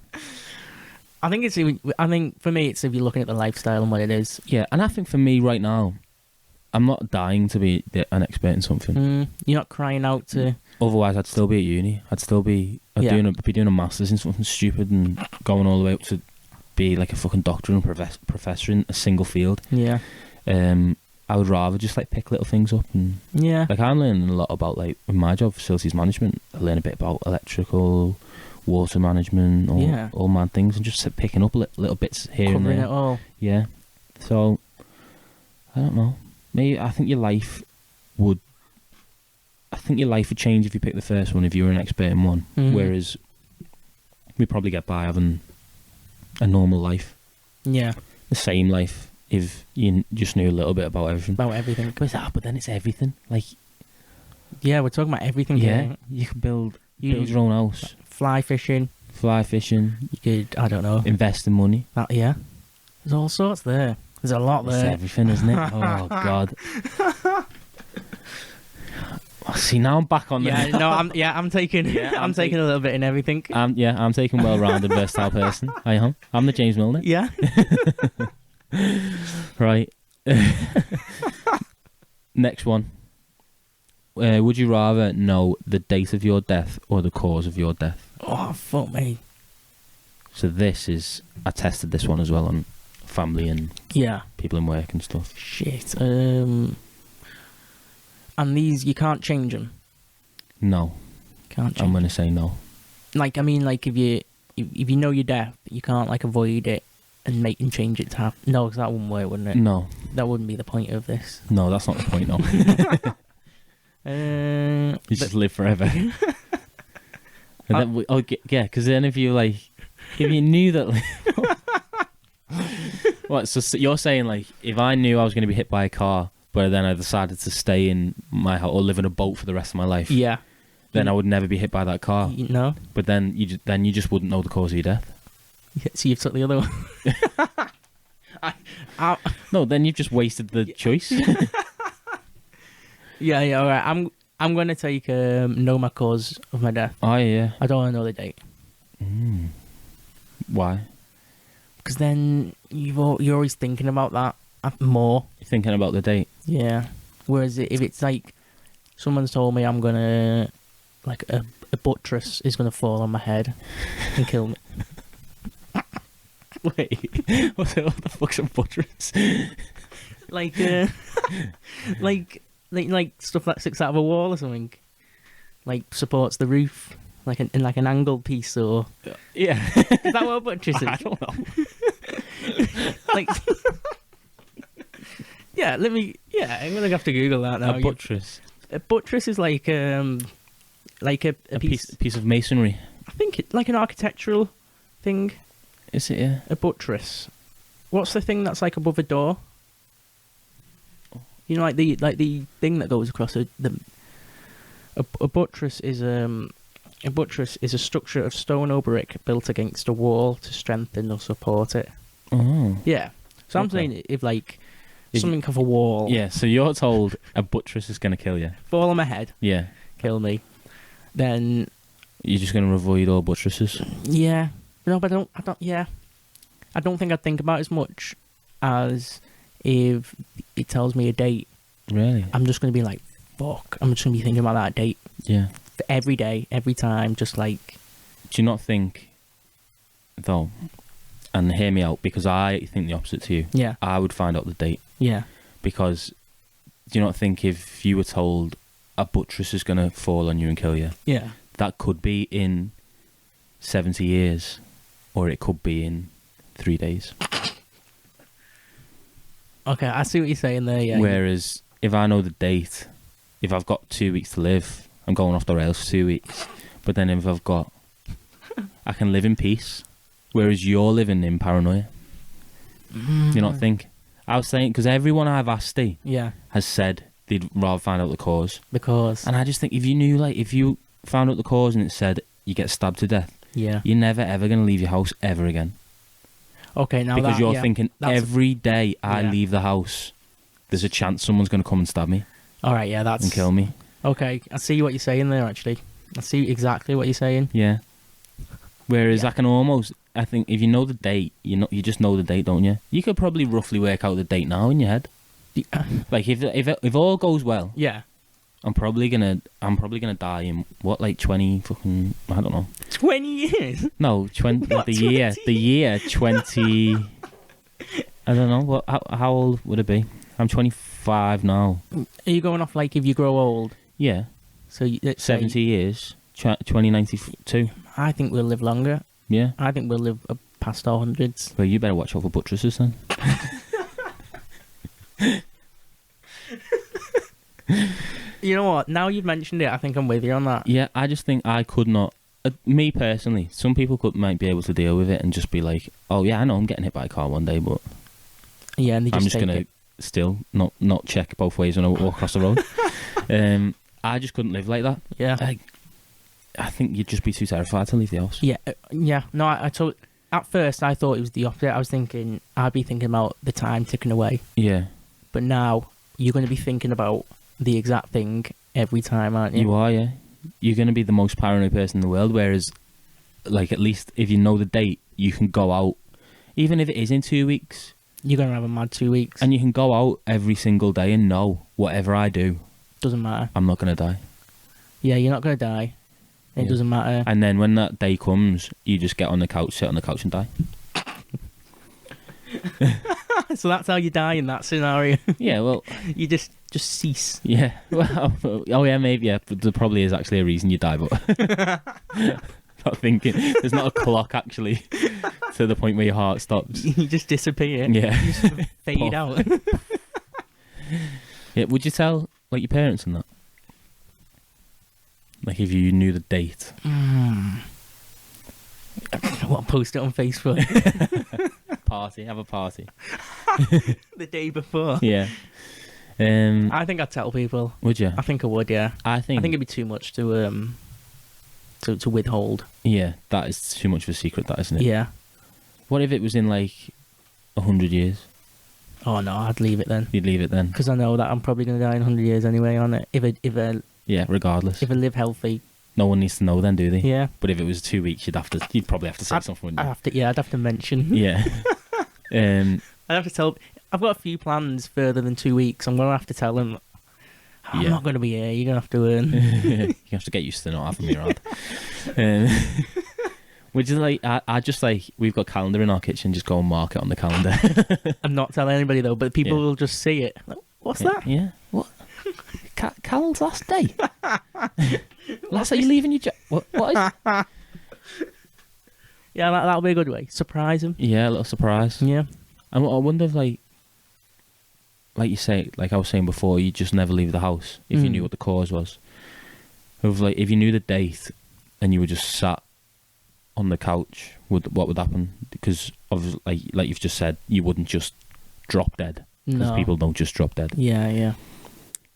I think for me, it's if you're looking at the lifestyle and what it is. Yeah, and I think for me right now, I'm not dying to be an expert in something. You're not crying out to... Otherwise, I'd still be at uni. I'd still be doing a master's in something stupid and going all the way up to be like a fucking doctor and professor in a single field. Yeah. I would rather just like pick little things up and like I'm learning a lot about like in my job, facilities management. I learn a bit about electrical, water management, all mad things, and just picking up little bits here Covering and there. It all. Yeah. So I don't know. Maybe I think your life would change if you picked the first one if you were an expert in one. Whereas we'd probably get by having a normal life. Yeah. The same life if you just knew a little bit about everything. About everything. But then it's everything. Like, yeah, we're talking about everything here. You could build your own house. Fly fishing. You could, I don't know. Invest in money. Yeah. There's all sorts there. There's a lot there. It's everything, isn't it? Oh, God. See, now I'm back on the... I'm taking I'm taking a little bit in everything. I'm taking well-rounded, versatile person. I am. I'm the James Milner. Yeah. Right. Next one. Would you rather know the date of your death or the cause of your death? Oh, fuck me. So I tested this one as well on family and people in work and stuff. Shit. And these, you can't change them? No. Can't change. I'm going to say no. Like, I mean, like, if you know your death, you can't, like, avoid it and make and change it to happen. No, because that wouldn't work, wouldn't it? No. That wouldn't be the point of this. No, that's not the point, no. You just live forever. And then because then if you knew that... Like, what, so you're saying, like, if I knew I was going to be hit by a car, but then I decided to stay in my house or live in a boat for the rest of my life. Yeah. Then I would never be hit by that car. No. But then you just wouldn't know the cause of your death. Yeah, so you've took the other one. No, then you've just wasted the choice. Yeah, all right. I'm going to take know my cause of my death. Oh, yeah. I don't want to know the date. Why? Because then you're always thinking about that more. You're thinking about the date? Yeah. Whereas if it's like someone's told me I'm going to, like a buttress is going to fall on my head and kill me. Wait, what the fuck's a buttress? Like stuff that sticks out of a wall or something. Like supports the roof, like an angled piece or. Yeah. Is that what a buttress is? I don't know. Like. Yeah, I'm gonna have to Google that now. A buttress. A buttress is like a piece of masonry. I think it's like an architectural thing. Is it? Yeah. A buttress. What's the thing that's like above a door? You know, like the thing that goes across a buttress is a structure of stone or brick built against a wall to strengthen or support it. Oh. Yeah. So I'm saying if something off a wall. Yeah. So you're told a buttress is going to kill you. Fall on my head. Yeah. Kill me. Then. You're just going to avoid all buttresses. Yeah. No, but I don't. Yeah. I don't think I'd think about it as much as if it tells me a date. Really? I'm just going to be like, fuck. I'm just going to be thinking about that date. Yeah. Every day, every time, just like... Do you not think, though, and hear me out, because I think the opposite to you. Yeah. I would find out the date. Yeah. Because do you not think if you were told a buttress is going to fall on you and kill you, yeah, that could be in 70 years, or it could be in 3 days? Okay, I see what you're saying there, yeah. Whereas if I know the date, if I've got 2 weeks to live, I'm going off the rails for 2 weeks. But then if I've got... I can live in peace. Whereas you're living in paranoia. Do you not think? I was saying, because everyone I've asked has said they'd rather find out the cause. Because And I just think if you knew, like, if you found out the cause and it said you get stabbed to death, yeah. you're never ever going to leave your house ever again. Okay, now Because that, you're yeah, thinking that's- every day I yeah. leave the house, there's a chance someone's going to come and stab me All right, yeah, that's and kill me. okay. I see what you're saying there. Actually, I see exactly what you're saying. Yeah. Whereas Yeah. I can almost, I think, if you know the date, you just know the date, don't you? You could probably roughly work out the date now in your head. Like if all goes well, Yeah, I'm probably gonna die in what, like 20 fucking, I don't know. 20 years. No, 20 What, the year 20. I don't know what. How old would it be? I'm 25 now. Are you going off like if you grow old? Yeah, So let's say- 70 years. 2092. I think we'll live longer. Yeah. I think we'll live past our hundreds. Well, you better watch out for buttresses then. You know what? Now you've mentioned it, I think I'm with you on that. Yeah, I just think I could not. Me personally, some people might be able to deal with it and just be like, "Oh yeah, I know I'm getting hit by a car one day, but Yeah, and they just I'm just take gonna it. still not check both ways when I walk across the road." I just couldn't live like that. Yeah, I think you'd just be too terrified to leave the house. yeah, yeah. No, I told. At first, I thought it was the opposite. I was thinking I'd be thinking about the time ticking away, Yeah, but now you're going to be thinking about the exact thing every time, aren't you? you are. Yeah, you're gonna be the most paranoid person in the world. Whereas, like, at least if you know the date, you can go out, even if it is in 2 weeks, You're going to have a mad 2 weeks. and you can go out every single day and know whatever I do, Doesn't matter. I'm not gonna die. Yeah, you're not going to die. It Yeah. doesn't matter. And then when that day comes, you just get on the couch, sit on the couch, and die. So that's how you die in that scenario. Yeah, well, You just cease. yeah. Well, oh yeah, maybe, yeah. But there probably is actually a reason you die, but not thinking. There's not a clock actually to the point where your heart stops. You just disappear. Yeah. You just fade Pop. out. Yeah. Would you tell like your parents and that? Like if you knew the date. What, post it on Facebook Party. Have a party. the day before? Yeah. I think I'd tell people. Would you? I think I would, yeah. I think. I think it'd be too much to withhold. Yeah, that is too much of a secret, that isn't it? Yeah. What if it was in like 100 years? Oh no, I'd leave it then. You'd leave it then. Because I know that I'm probably going to die in 100 years anyway, aren't I? If I Yeah, regardless. live healthy. No one needs to know then, do they? Yeah. But if it was 2 weeks, you'd probably have to say something, wouldn't you? I'd have to mention. Yeah. I'd have to tell. I've got a few plans further than 2 weeks. I'm going to have to tell them. I'm Yeah. not going to be here. You're going to have to earn. You have to get used to not having me around. Which is like, I just like, we've got calendar in our kitchen, just go and mark it on the calendar. I'm not telling anybody though, but people Yeah. will just see it. Like, what's that? Yeah. What? Cal's last day? Last day you leaving your job? What is? Yeah, that'll be a good way. Surprise them. Yeah, a little surprise. Yeah. I wonder if like you say, like I was saying before, you just never leave the house if you Mm. knew what the cause was. Of like, if you knew the date and you were just sat on the couch, what would happen? Because of like you've just said, you wouldn't just drop dead. Because No. people don't just drop dead. Yeah, yeah.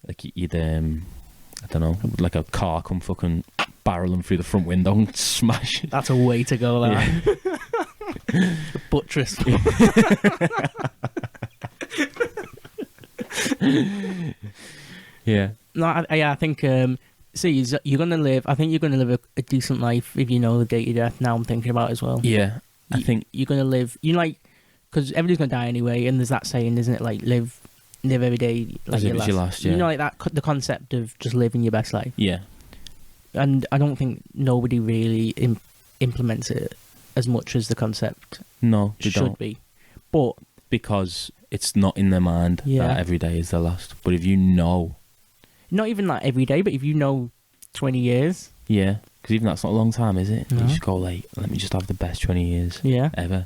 Like you'd I don't know, like a car come fucking barreling through the front window and smash it. That's a way to go, that. Yeah. The buttress. Yeah. No, I think. See, you're gonna live. I think you're gonna live a decent life if you know the date of death. Now I'm thinking about it as well. Yeah. I think you're gonna live. You like, because everybody's gonna die anyway, and there's that saying, isn't it? Like live every day like as if it's your last. Yeah. You know, like that. The concept of just living your best life. Yeah. And I don't think nobody really implements it as much as the concept No, they should don't. be. But Because it's not in their mind Yeah. that every day is their last. But if you know, not even like every day, but if you know 20 years, yeah, because even that's not a long time, is it? No. You just go like, let me just have the best 20 years yeah, ever.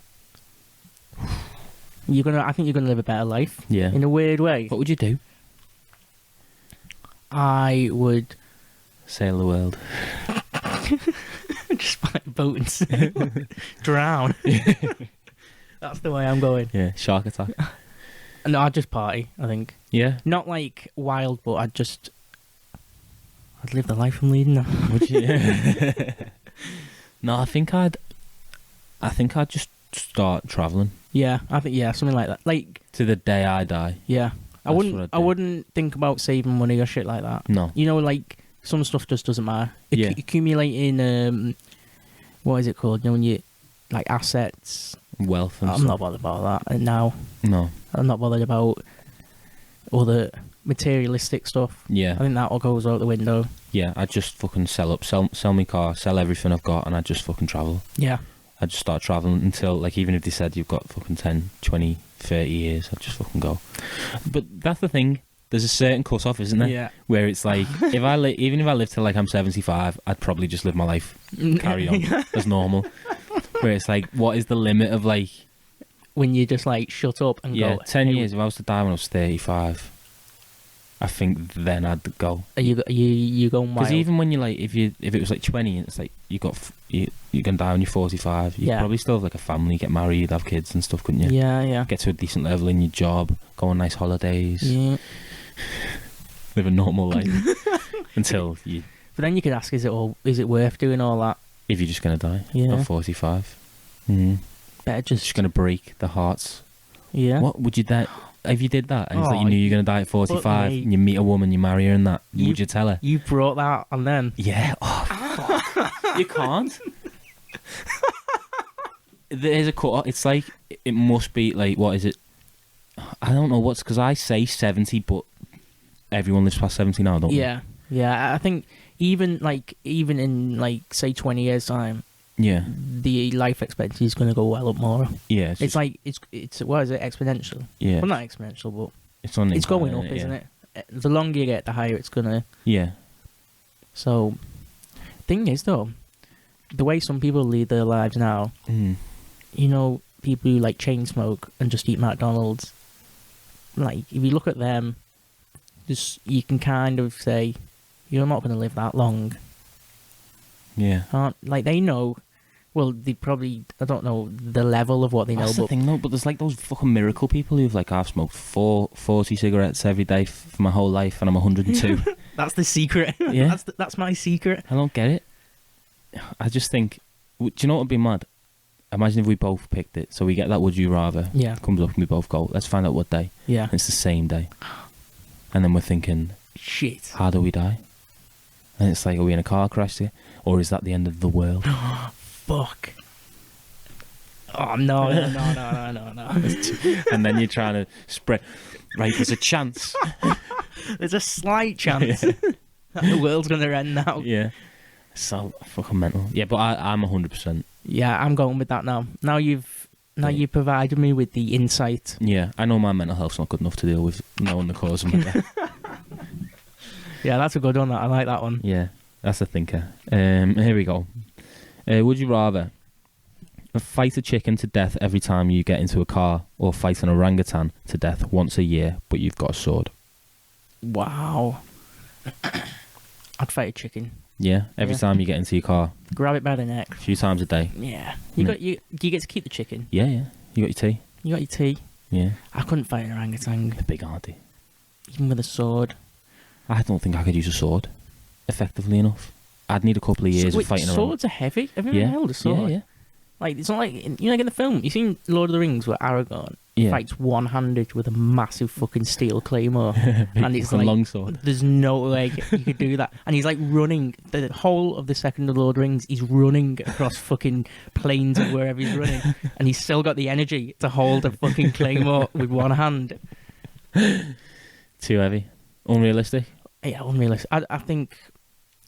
I think you're gonna live a better life Yeah. in a weird way. What would you do? I would Sail the world. just find a boat and drown. That's the way I'm going. Yeah. Shark attack. No, I'd just party, I think. Yeah. Not like wild, but I'd live the life I'm leading now. Would you? No, I think I'd just start traveling Yeah, I think, yeah, something like that. Like, to the day I die. yeah. That's what I'd I do. wouldn't think about saving money or shit like that. No. You know, like, some stuff just doesn't matter. Yeah. Accumulating, what is it called? You know, when you, like, assets. Wealth and I'm stuff. not bothered about that now. No. I'm not bothered about all the materialistic stuff. Yeah. I think that all goes out the window. Yeah. I'd just fucking sell my car, sell everything I've got, and I'd just fucking travel. Yeah. I'd just start traveling until, like, even if they said you've got fucking 10, 20, 30 years, I'd just fucking go. But that's the thing. There's a certain cut-off, isn't there? Yeah. Where it's like, even if I live till like I'm 75, I'd probably just live my life, carry on as normal. Where it's like, what is the limit of like, When you just, like, shut up and yeah, go. 10 "Hey, years. If I was to die when I was 35, I think then I'd go. Are you going wild? Because even when you like, if it was like 20, and it's like you're gonna die when you're 45, you Yeah. probably still have like a family, get married, have kids and stuff, couldn't you? Yeah. Get to a decent level in your job, go on nice holidays, Yeah. live a normal life until you, But then you could ask, is it worth doing all that? if you're just gonna die Yeah. at 45. Mm. Better Just just gonna break the hearts. yeah. What would you that? If you did that and it's like Oh, you knew you were gonna die at 45, mate. and you meet a woman, you marry her, and that, You- would you tell her? You brought that on then. Yeah. Oh, fuck. You can't. There's a cut. It's like it must be like, what is it? I don't know what's, because I say 70, but everyone lives past 70 now, don't they? Yeah. I think even in like say 20 years time, Yeah. the life expectancy is going to go well up more. Yeah. It's just- like it's what is it, exponential? yeah. Well, not exponential, but It's on. it's going up, isn't it? The longer you get, the higher it's gonna. Yeah. So, thing is though, the way some people lead their lives now, Mm. you know, people who like chain smoke and just eat McDonald's. Like, if you look at them, just you can kind of say, you're not going to live that long. Yeah. Like, they know. Well, they probably, I don't know the level of what they know, That's the but thing, though. But there's like those fucking miracle people who've like, I've smoked 40 cigarettes every day for my whole life, and I'm 102. that's the secret. Yeah. That's my secret. I don't get it. I just think, do you know what would be mad? Imagine if we both picked it. So we get that would you rather. Yeah. Comes up and we both go, let's find out what day. Yeah. And it's the same day. And then we're thinking, Shit. how do we die? And it's like, are we in a car crash here? Or is that the end of the world? Fuck. Oh, no. And then you're trying to spread, right, there's a chance. There's a slight chance that the world's going to end now. Yeah. So fucking mental. Yeah, but I'm 100%. Yeah, I'm going with that now. Now you've provided me with the insight. Yeah, I know my mental health's not good enough to deal with knowing the cause of my death. Yeah, that's a good one. I like that one. Yeah, that's a thinker. Here we go. Would you rather fight a chicken to death every time you get into a car, or fight an orangutan to death once a year, but you've got a sword? Wow. I'd fight a chicken. Yeah, every Yeah. time you get into your car, Grab it by the neck. a few times a day. Yeah. Mm. You get to keep the chicken. Yeah, yeah. You got your tea? You got your tea. Yeah. I couldn't fight an orangutan, They're big, aren't they? even with a sword. I don't think I could use a sword effectively enough. I'd need a couple of years Wait, of fighting around. swords are heavy. Have you Yeah. ever held a sword? Yeah, yeah. Like, it's not like, you know, like in the film, you seen Lord of the Rings where Aragorn Yeah. fights one-handed with a massive fucking steel claymore. And it's a like, long sword. there's no way you could do that. And he's like running, the whole of the second of Lord of the Rings, he's running across fucking plains of wherever he's running. And he's still got the energy to hold a fucking claymore with one hand. Too heavy. Unrealistic. Yeah, unrealistic. I think,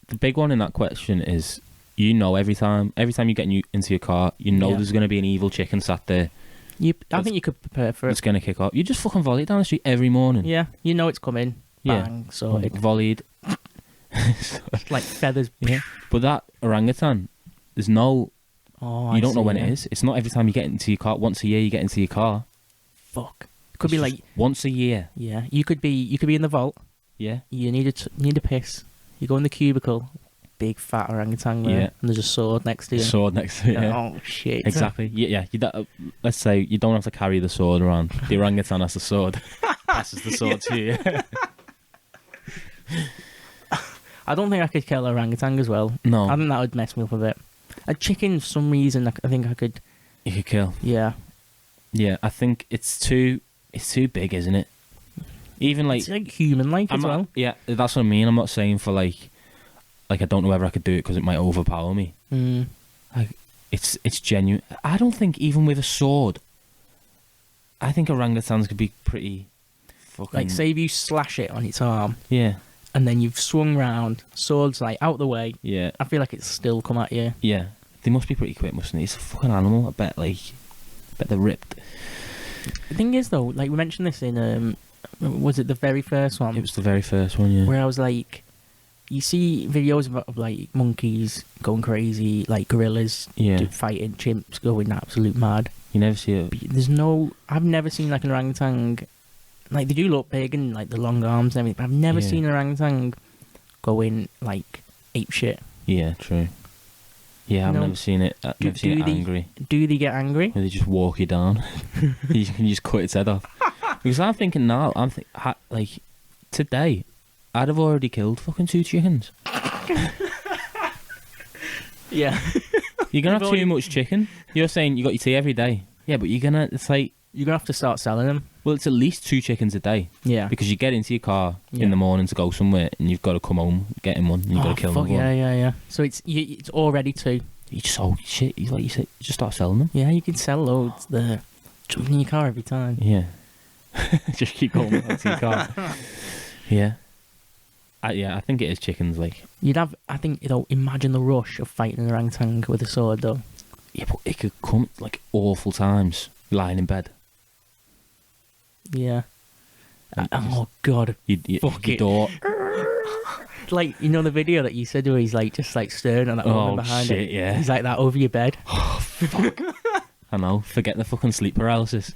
The big one in that question is, you know, every time you get into your car, you know Yeah. there's going to be an evil chicken sat there I think you could prepare for that's it. going to kick off. You just fucking volley it down the street every morning. Yeah, you know it's coming. Yeah. Bang, so it, Volleyed. like feathers. Yeah. But that orangutan, there's no, Oh, you don't know when it it is. It's not every time you get into your car. Once a year you get into your car. Fuck. Could It's be just like, once a year. yeah, you could be in the vault. Yeah. You need a piss. You go in the cubicle, big fat orangutan there, Yeah. and there's a sword next to you. Sword next to it. Yeah. Oh shit! Exactly. Yeah. Let's say you don't have to carry the sword around. The orangutan has the sword. Passes the sword to you. I don't think I could kill an orangutan as well. No. I think that would mess me up a bit. A chicken, for some reason, I think I could. You could kill. Yeah. Yeah. I think it's too big, isn't it? Even like It's like human-like as well. Yeah, that's what I mean. I'm not saying for like I don't know whether I could do it because it might overpower me. Mm. It's genuine. I don't think even with a sword. I think orangutans could be pretty fucking. Like, say if you slash it on its arm, Yeah. and then you've swung round, sword's like out the way. Yeah. I feel like it's still come at you. Yeah. They must be pretty quick, mustn't they? It's a fucking animal. I bet they're ripped. The thing is, though, like we mentioned this in was it the very first one? It was the very first one, yeah. Where I was like, you see videos of like monkeys going crazy, like gorillas Yeah. fighting, chimps going absolute mad. You never see it. But I've never seen like an orangutan. Like, they do look big and like the long arms and everything, but I've never Yeah. seen an orangutan going like ape shit. Yeah, true. Yeah, I've No. never seen it. I've never seen it angry. Do they get angry? Where they just walk you down. You can just cut its head off. Because I'm thinking now, like, today, I'd have already killed fucking 2 chickens. Yeah. You're going to You've have already- too much chicken. You're saying you got your tea every day. Yeah, but it's like, You're gonna have to start selling them. well, it's at least 2 chickens a day. Yeah. Because you get into your car Yeah. in the morning to go somewhere and you've got to come home, get in one, and you've got to kill fuck them. yeah. So it's already 2. You just, oh shit, like you said, you just start selling them. Yeah, you can sell loads there. Jump in your car every time. Yeah. Just keep going back to your car. Yeah. I think it is chickens, like. I think, imagine the rush of fighting an orangutan with a sword, though. Yeah, but it could come, like, awful times, lying in bed. Yeah. Oh, God. You Fuck your it. door. Like, you know the video that you said where he's, like, just, like, staring at that woman behind shit, him? yeah. He's like that over your bed. I know, forget the fucking sleep paralysis.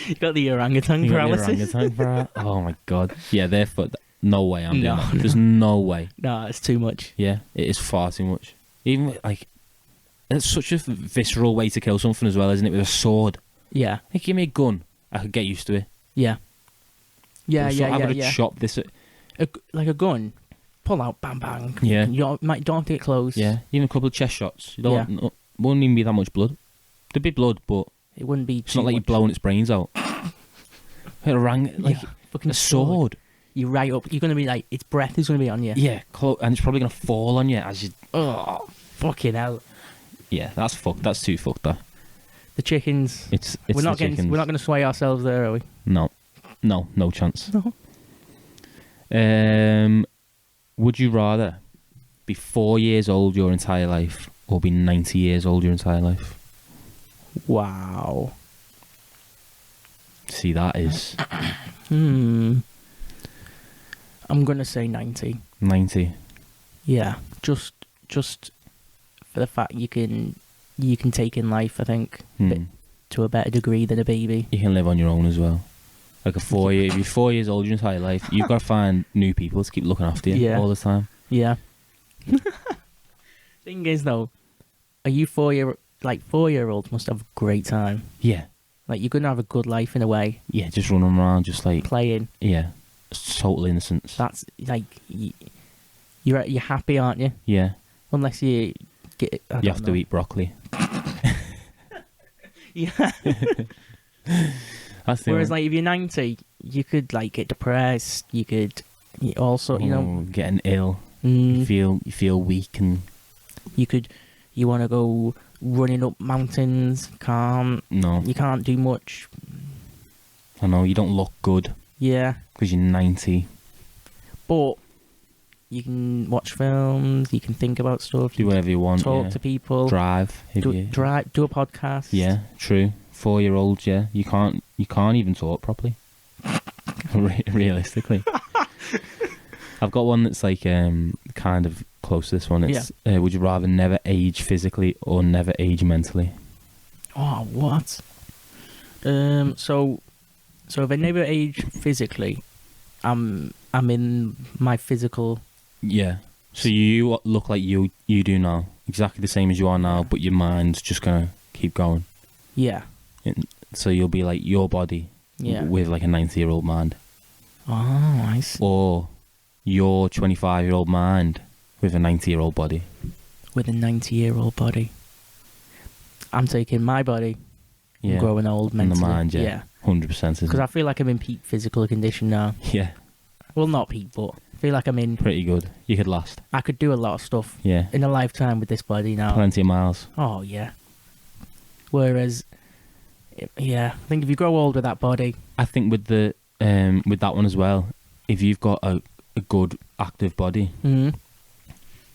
You got the orangutan You got the paralysis. Oh my god. Yeah, no way I'm doing No, that. There's no way. No, it's too much. Yeah, it is far too much. Even, like, it's such a visceral way to kill something as well, isn't it? With a sword. Yeah. Like, give me a gun, I could get used to it. Yeah. Yeah, But I would have yeah. chopped this. Like a gun, pull out, bang, bang. Yeah. You don't have to get close. Yeah, even a couple of chest shots. You don't. Wouldn't even be that much blood. There'd be blood, but It wouldn't be. it's not like you're blowing its brains out. It rang like fucking a sword. You're right up. You're gonna be like, its breath is gonna be on you. Yeah, and it's probably gonna fall on you as you. Oh, fucking hell. Yeah, that's fucked. That's too fucked. That The chickens. it's We're not the chickens. We're not gonna sway ourselves there, are we? No chance. No. Would you rather be 4 years old your entire life or be 90 years old your entire life? Wow. See, that is I'm gonna say 90. 90. Yeah. Just for the fact you can take in life, I think, Hmm. to a better degree than a baby. You can live on your own as well. Like if you're 4 years old your entire life, you've got to find new people to keep looking after you Yeah. all the time. Yeah. Thing is, though, are you 4-year-olds must have a great time. Yeah. Like, you're gonna have a good life in a way, Yeah, just running around, just like, playing. yeah, it's total innocence. That's like you're happy, aren't you? Yeah, Unless you get. you have to eat broccoli. Yeah. That's the Whereas, only- like, if you're 90, you could like get depressed. You could also, getting ill. mm, You feel weak and you want to go running up mountains. You can't do much. I know you don't look good Yeah, because you're 90. but you can watch films. You can think about stuff. Do whatever you want. talk yeah. to people. Drive. if you- Do a podcast. Yeah, true. 4-year-olds. Yeah, you can't even talk properly. Realistically, I've got one that's like kind of close to this one. It's would you rather never age physically or never age mentally? Oh, what? So if I never age physically, I'm in my physical Yeah, So you look like you do now, exactly the same as you are now, but your mind's just gonna keep going. Yeah. So you'll be like your body Yeah. with like a 90-year-old mind, Oh, I see. or your 25-year-old mind with a 90-year-old body. With a 90-year-old body. I'm taking my body. Yeah, I'm growing old and the mentally. mind, yeah. 100%. Because I feel like I'm in peak physical condition now. Yeah, Well, not peak, but I feel like I'm in. pretty good. You could last. I could do a lot of stuff Yeah, in a lifetime with this body now. plenty of miles. Oh yeah. Whereas, yeah, I think if you grow old with that body, I think with the with that one as well, if you've got a good active body,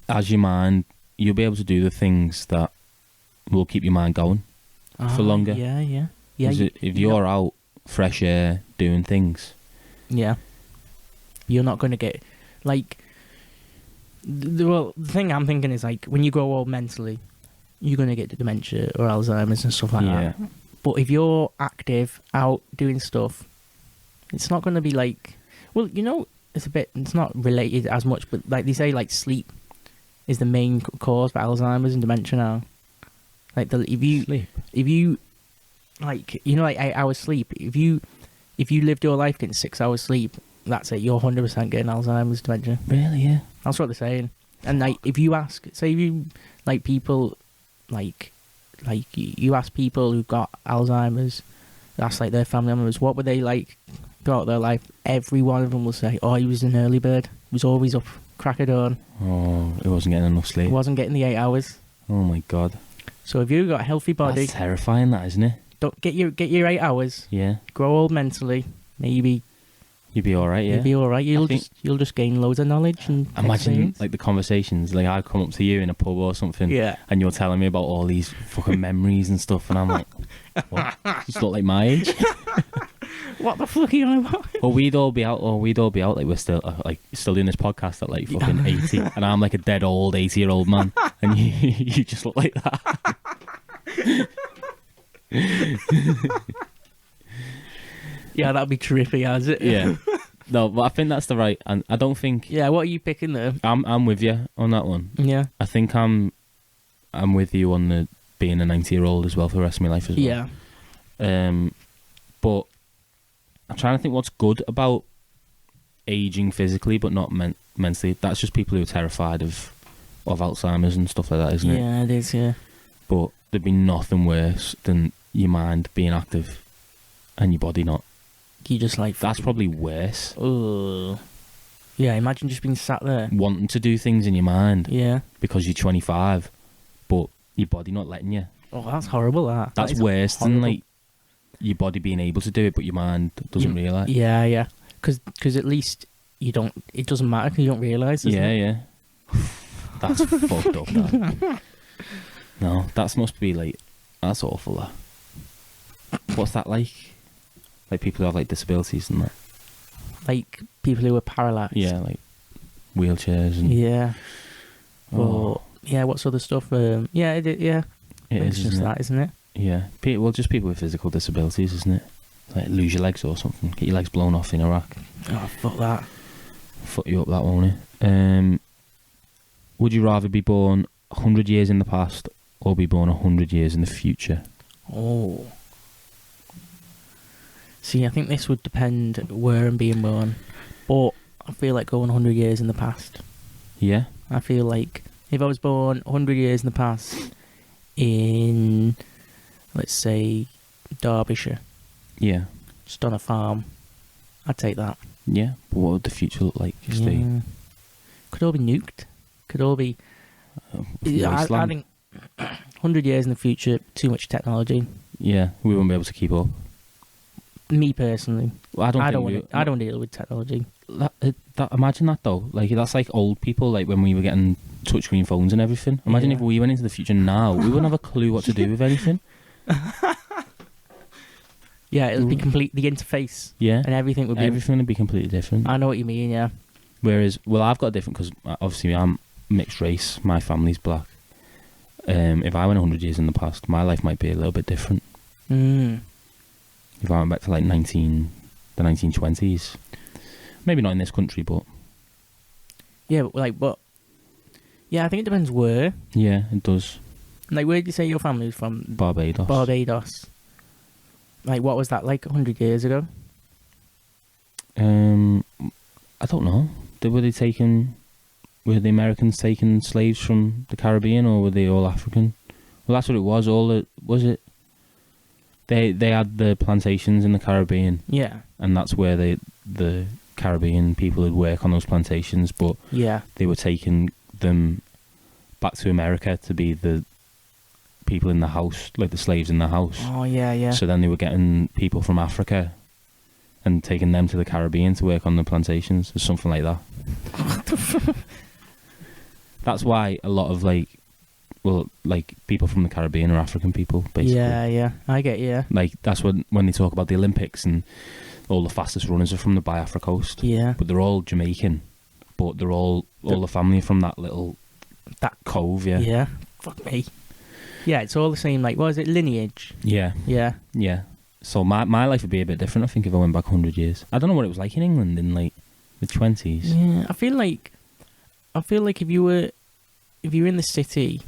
as your mind, you'll be able to do the things that will keep your mind going for longer. Yeah, yeah, yeah. 'Cause if you're out fresh air doing things, yeah, you're not going to get like. The thing I'm thinking is like when you grow old mentally, you're going to get dementia or Alzheimer's and stuff like that. But if you're active, out doing stuff, it's not going to be like. Well, you know, it's not related as much, but like they say, like sleep is the main cause for Alzheimer's and dementia now. Like if you like, you know, like 8 hours sleep, if you lived your life getting 6 hours sleep, that's it. You're 100% getting Alzheimer's, dementia. really, yeah. That's what they're saying. And like, if you ask, say, if you like people, like you ask people who've got Alzheimer's, that's like their family members, what were they like throughout their life? Every one of them will say, "Oh, he was an early bird. He was always up crack of dawn. Oh, it wasn't getting enough sleep. He wasn't getting the 8 hours." Oh my god, So if you've got a healthy body, that's terrifying, that, isn't it? don't get your 8 hours. Yeah, Grow old mentally. Maybe you'd be all right. Yeah, you'll be all right. You'll think- just gain loads of knowledge and Imagine experience. like the conversations. Like I come up to you in a pub or something, Yeah. and you're telling me about all these fucking memories and stuff, and I'm like, what? You just look like my age. What the fuck are you on about? Or we'd all be out like we're still still doing this podcast at like fucking 80, and I'm like a dead old 80-year-old man, and you just look like that. Yeah, that'd be trippy, as it? Yeah. No, but I think that's the right, and I don't think Yeah, what are you picking there? I'm with you on that one. Yeah. I think I'm with you on the being a 90-year-old as well for the rest of my life as well. Yeah. But I'm trying to think what's good about aging physically, but not mentally. That's just people who are terrified of Alzheimer's and stuff like that, isn't it? Yeah, it is, yeah. But there'd be nothing worse than your mind being active and your body not. You just like... That's probably worse. Oh. Yeah, imagine just being sat there. Wanting to do things in your mind Yeah. because you're 25, but your body not letting you. Oh, that's horrible, that. That's That is worse than horrible. like your body being able to do it, but your mind doesn't realise. Yeah, yeah. Because at least you don't... It doesn't matter because you don't realise, doesn't Yeah, it? yeah. That's fucked up, that. No, that must be like... That's awful, that. What's that like? Like people who have like disabilities and that. Like people who are paralysed. Yeah, like wheelchairs and... Yeah. Oh, Or... Yeah, what's other stuff? Yeah, yeah. it It's is, just isn't it? that, isn't it? Yeah. Well, just people with physical disabilities, isn't it? Like lose your legs or something. Get your legs blown off in Iraq. Oh, fuck that. Fuck you up, that, won't it? Would you rather be born 100 years in the past or be born 100 years in the future? Oh. See, I think this would depend where I'm being born. But I feel like going 100 years in the past. Yeah? I feel like if I was born 100 years in the past in, let's say, Derbyshire, Yeah. just on a farm, I'd take that. Yeah? But what would the future look like? Just Yeah. Could all be nuked. Could all be... I wasteland? think 100 years in the future, too much technology. Yeah, we won't be able to keep up. Me personally, Well, I don't want. I don't deal with technology. Imagine that though. Like that's like old people. Like when we were getting touchscreen phones and everything. Imagine Yeah. if we went into the future now, we wouldn't have a clue what to do with anything. Yeah, it'll be complete. The interface Yeah, and everything would be. everything would be completely different. I know what you mean. Yeah. Whereas, well, I've got a different because obviously I'm mixed race. My family's black. If I went 100 years in the past, my life might be a little bit different. Mm. If I went back to like the 1920s, maybe not in this country, but Yeah, but like, but Yeah, I think it depends where. Yeah, it does. Like, where did you say your family was from? Barbados. Barbados. Like, what was that like 100 years ago? I don't know. Were the Americans taking slaves from the Caribbean, or were they all African? Well, that's what it was. Was it? They had the plantations in the Caribbean, Yeah. and that's where the Caribbean people would work on those plantations. But Yeah. they were taking them back to America to be the people in the house, like the slaves in the house. Oh, yeah, yeah. So then they were getting people from Africa and taking them to the Caribbean to work on the plantations, or something like that. That's why a lot of people from the Caribbean are African people, basically. Yeah, yeah. I get you. Like, that's when they talk about the Olympics and all the fastest runners are from the Biafra coast. Yeah. But they're all Jamaican. But they're all the family from that little cove, yeah. Yeah. Fuck me. Yeah, it's all the same, like, what is it, lineage? Yeah. Yeah. Yeah. So my life would be a bit different, I think, if I went back 100 years. I don't know what it was like in England in, like, the 20s. Yeah, I feel like if you were in the city,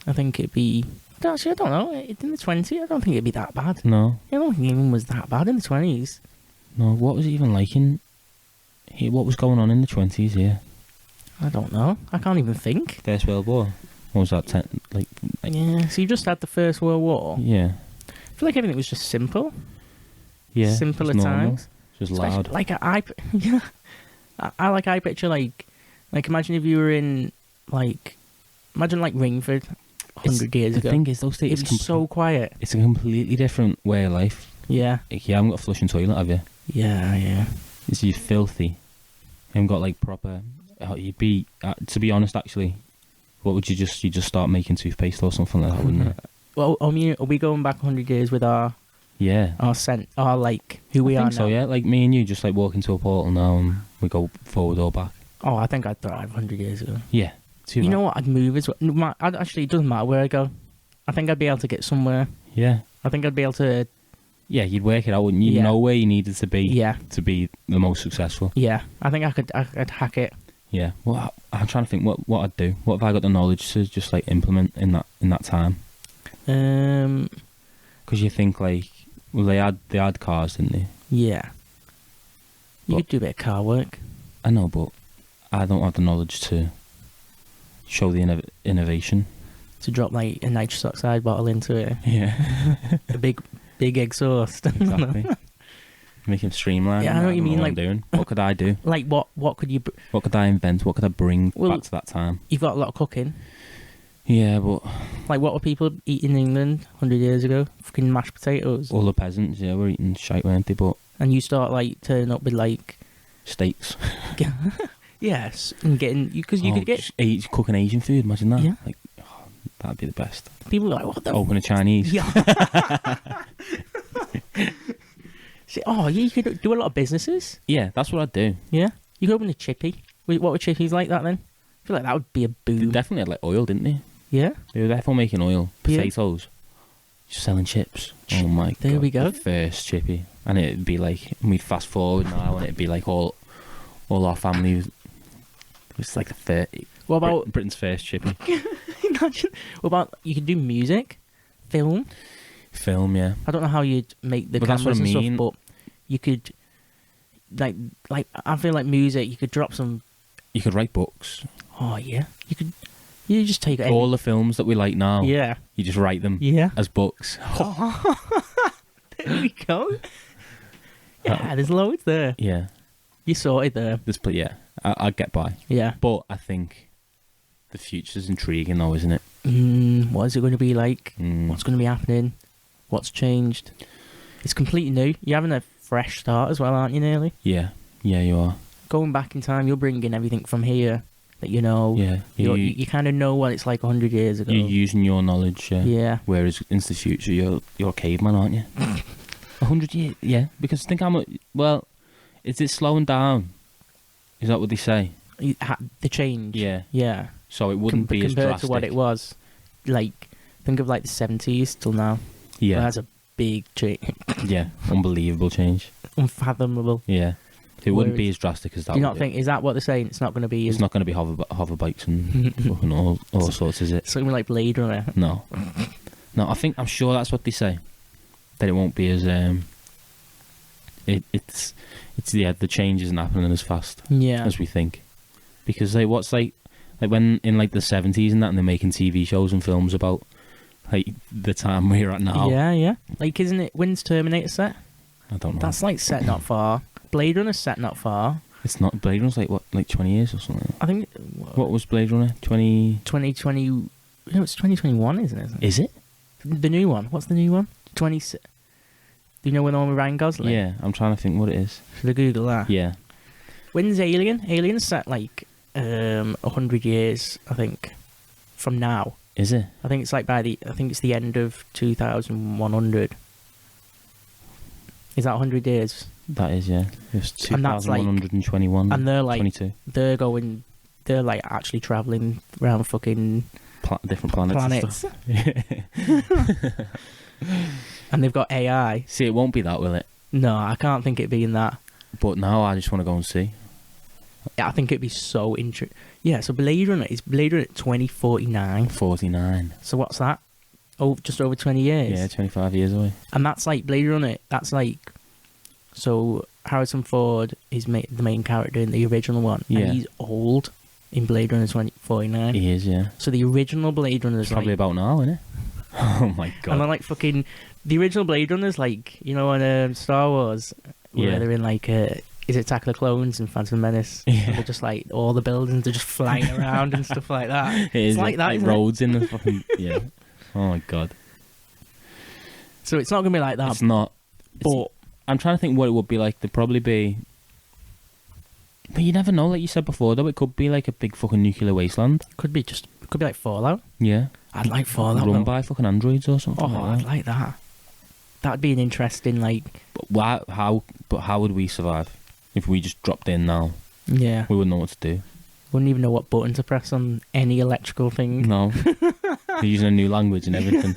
I think it'd be... Actually, I don't know. In the 20s, I don't think it'd be that bad. No. I don't think England was that bad in the 20s. No, what was it even like in... Here, what was going on in the 20s here? I don't know. I can't even think. First World War? What was that? Yeah, so you just had the First World War. Yeah. I feel like everything was just simple. Yeah. Simple at just normal, times. Just Especially, loud. like, yeah. I picture, like, imagine if you were in, like, imagine, like, Ringford 100 years ago. The thing is, those days, It was so quiet. it's a completely different way of life. Yeah. Like, you haven't got a flushing toilet, have you? Yeah, yeah. You're filthy. You haven't got, like, proper... You'd be... to be honest, actually, what would you just start making toothpaste or something like that, wouldn't you? Well, I mean, are we going back 100 years with our Yeah. like, who we I are think now? so, yeah. Like, me and you just, like, walk into a portal now and we go forward or back. Oh, I think I'd thrive 100 years ago. Yeah. You know what? I'd move as well. Actually, it doesn't matter where I go. I think I'd be able to get somewhere. Yeah. I think I'd be able to... Yeah, you'd work it out, wouldn't you? Yeah. You know where you needed to be Yeah. to be the most successful. Yeah. I think I'd hack it. Yeah. Well, I'm trying to think what I'd do. What have I got the knowledge to just, like, implement in that time? Because you think, like, well, they had cars, didn't they? Yeah. You But- could do a bit of car work. I know, but I don't have the knowledge to show the innovation. To drop, like, a nitrous oxide bottle into it. Yeah. A big exhaust. Exactly. Make him streamline. Yeah, I know what you mean, What like- I'm doing. What could I do? Like, what could you... What could I invent? What could I bring Well- back to that time? You've got a lot of cooking. Yeah, but Like, what were people eating in England 100 years ago? Fucking mashed potatoes. all the peasants, yeah, were eating shite, weren't they? But And you start, like, turning up with, like... steaks. Yes, and getting... Because you could get... just cooking Asian food, imagine that. Yeah. Like, that'd be the best. People are like, what the... Open a Chinese. Yeah. See, oh, yeah, you could do a lot of businesses. Yeah, that's what I'd do. Yeah. You could open a chippy. What were chippies like that then? I feel like that would be a They boom. definitely had, like, oil, didn't they? Yeah. They were therefore making oil. Yeah. Potatoes. Just selling chips. Oh my god. There we go. The first chippy. And it'd be like, we'd fast forward now and it'd be like all our family was like the 30. What about... Britain's first chippy. Imagine... What about... You could do music, film. Film, yeah. I don't know how you'd make the But that's cameras what I and mean. stuff, but you could... Like, I feel like music, you could drop some... You could write books. Oh, yeah. You just take... All the films that we like now, Yeah. you just write them Yeah. as books. There we go. Yeah, there's loads there. Yeah. You sorted there. Yeah. I'd get by. Yeah. But I think the future's intriguing though, isn't it? What is it going to be like? Mm. What's going to be happening? What's changed? It's completely new. You're having a fresh start as well, aren't you, nearly? Yeah. Yeah, you are. Going back in time, you're bringing everything from here that you know. Yeah. You kind of know what it's like 100 years ago. You're using your knowledge, yeah. Yeah. Whereas into the future, you're a caveman, aren't you? 100 years, yeah. Because think how much. Well, is it slowing down? Is that what they say? The change. Yeah. Yeah. So it wouldn't be as compared drastic. to what it was. Like, think of like the 70s till now. Yeah. That's a big change. Yeah. Unbelievable change. Unfathomable. Yeah. It wouldn't be Whereas- as drastic as that. Do you not would it? think, is that what they're saying? It's not going to be It's as not going to be hover bikes and fucking all sorts, is it? something like Blade Runner? No. No, I'm sure that's what they say. That it won't be as it's the change isn't happening as fast Yeah. as we think. Because what's like when in like the 70s and that, and they're making TV shows and films about like the time we're at now. Yeah, yeah. Like, isn't it, when's Terminator set? I don't know. That's like set not far. Blade Runner's set not far. It's not Blade Runner's like what, like 20 years or something. I think What was Blade Runner? 20? 2020. No, it's 2021, isn't it? Is it? The new one. What's the new one? 20. Do you know when the one with Ryan Gosling? Yeah, I'm trying to think what it is. Should I Google that? Yeah. When's Alien? Alien's set like 100 years, I think, from now. Is it? I think it's like I think it's the end of 2100. Is that 100 years? That is, yeah. It's And that's like- 2,121. And they're like 22. they're like actually traveling around fucking Different planets. And planets, stuff. and they've got AI. See, it won't be that, will it? No, I can't think it being that. But now I just want to go and see. Yeah, I think it'd be so interesting. Yeah, so Blade Runner is Blade Runner 2049. 49. So what's that? Oh, just over 20 years. Yeah, 25 years away. And that's like Blade Runner. That's like, so Harrison Ford is the main character in the original one, Yeah. and he's old in Blade Runner 2049. He is, yeah. So the original Blade Runner is It's probably like, about now, isn't it? Oh my and god. then like fucking the original Blade Runner is like, you know, in Star Wars, where Yeah. they're in like is it Attack of the Clones and Phantom Menace? Yeah. So they're just like all the buildings are just flying around and stuff like that. It is It's like that, like isn't it? roads in the fucking yeah. Oh my god. So it's not gonna be like that. It's not. But I'm trying to think what it would be like. There'd probably be. But you never know, like you said before, though. It could be like a big fucking nuclear wasteland. could be like Fallout. Yeah. I'd like Fallout. Run though. by fucking androids or something. Oh, like I'd that. like that. That'd be an interesting, like, But how would we survive if we just dropped in now? yeah. We wouldn't know what to do. Wouldn't even know what button to press on any electrical thing. No. They're using a new language and everything.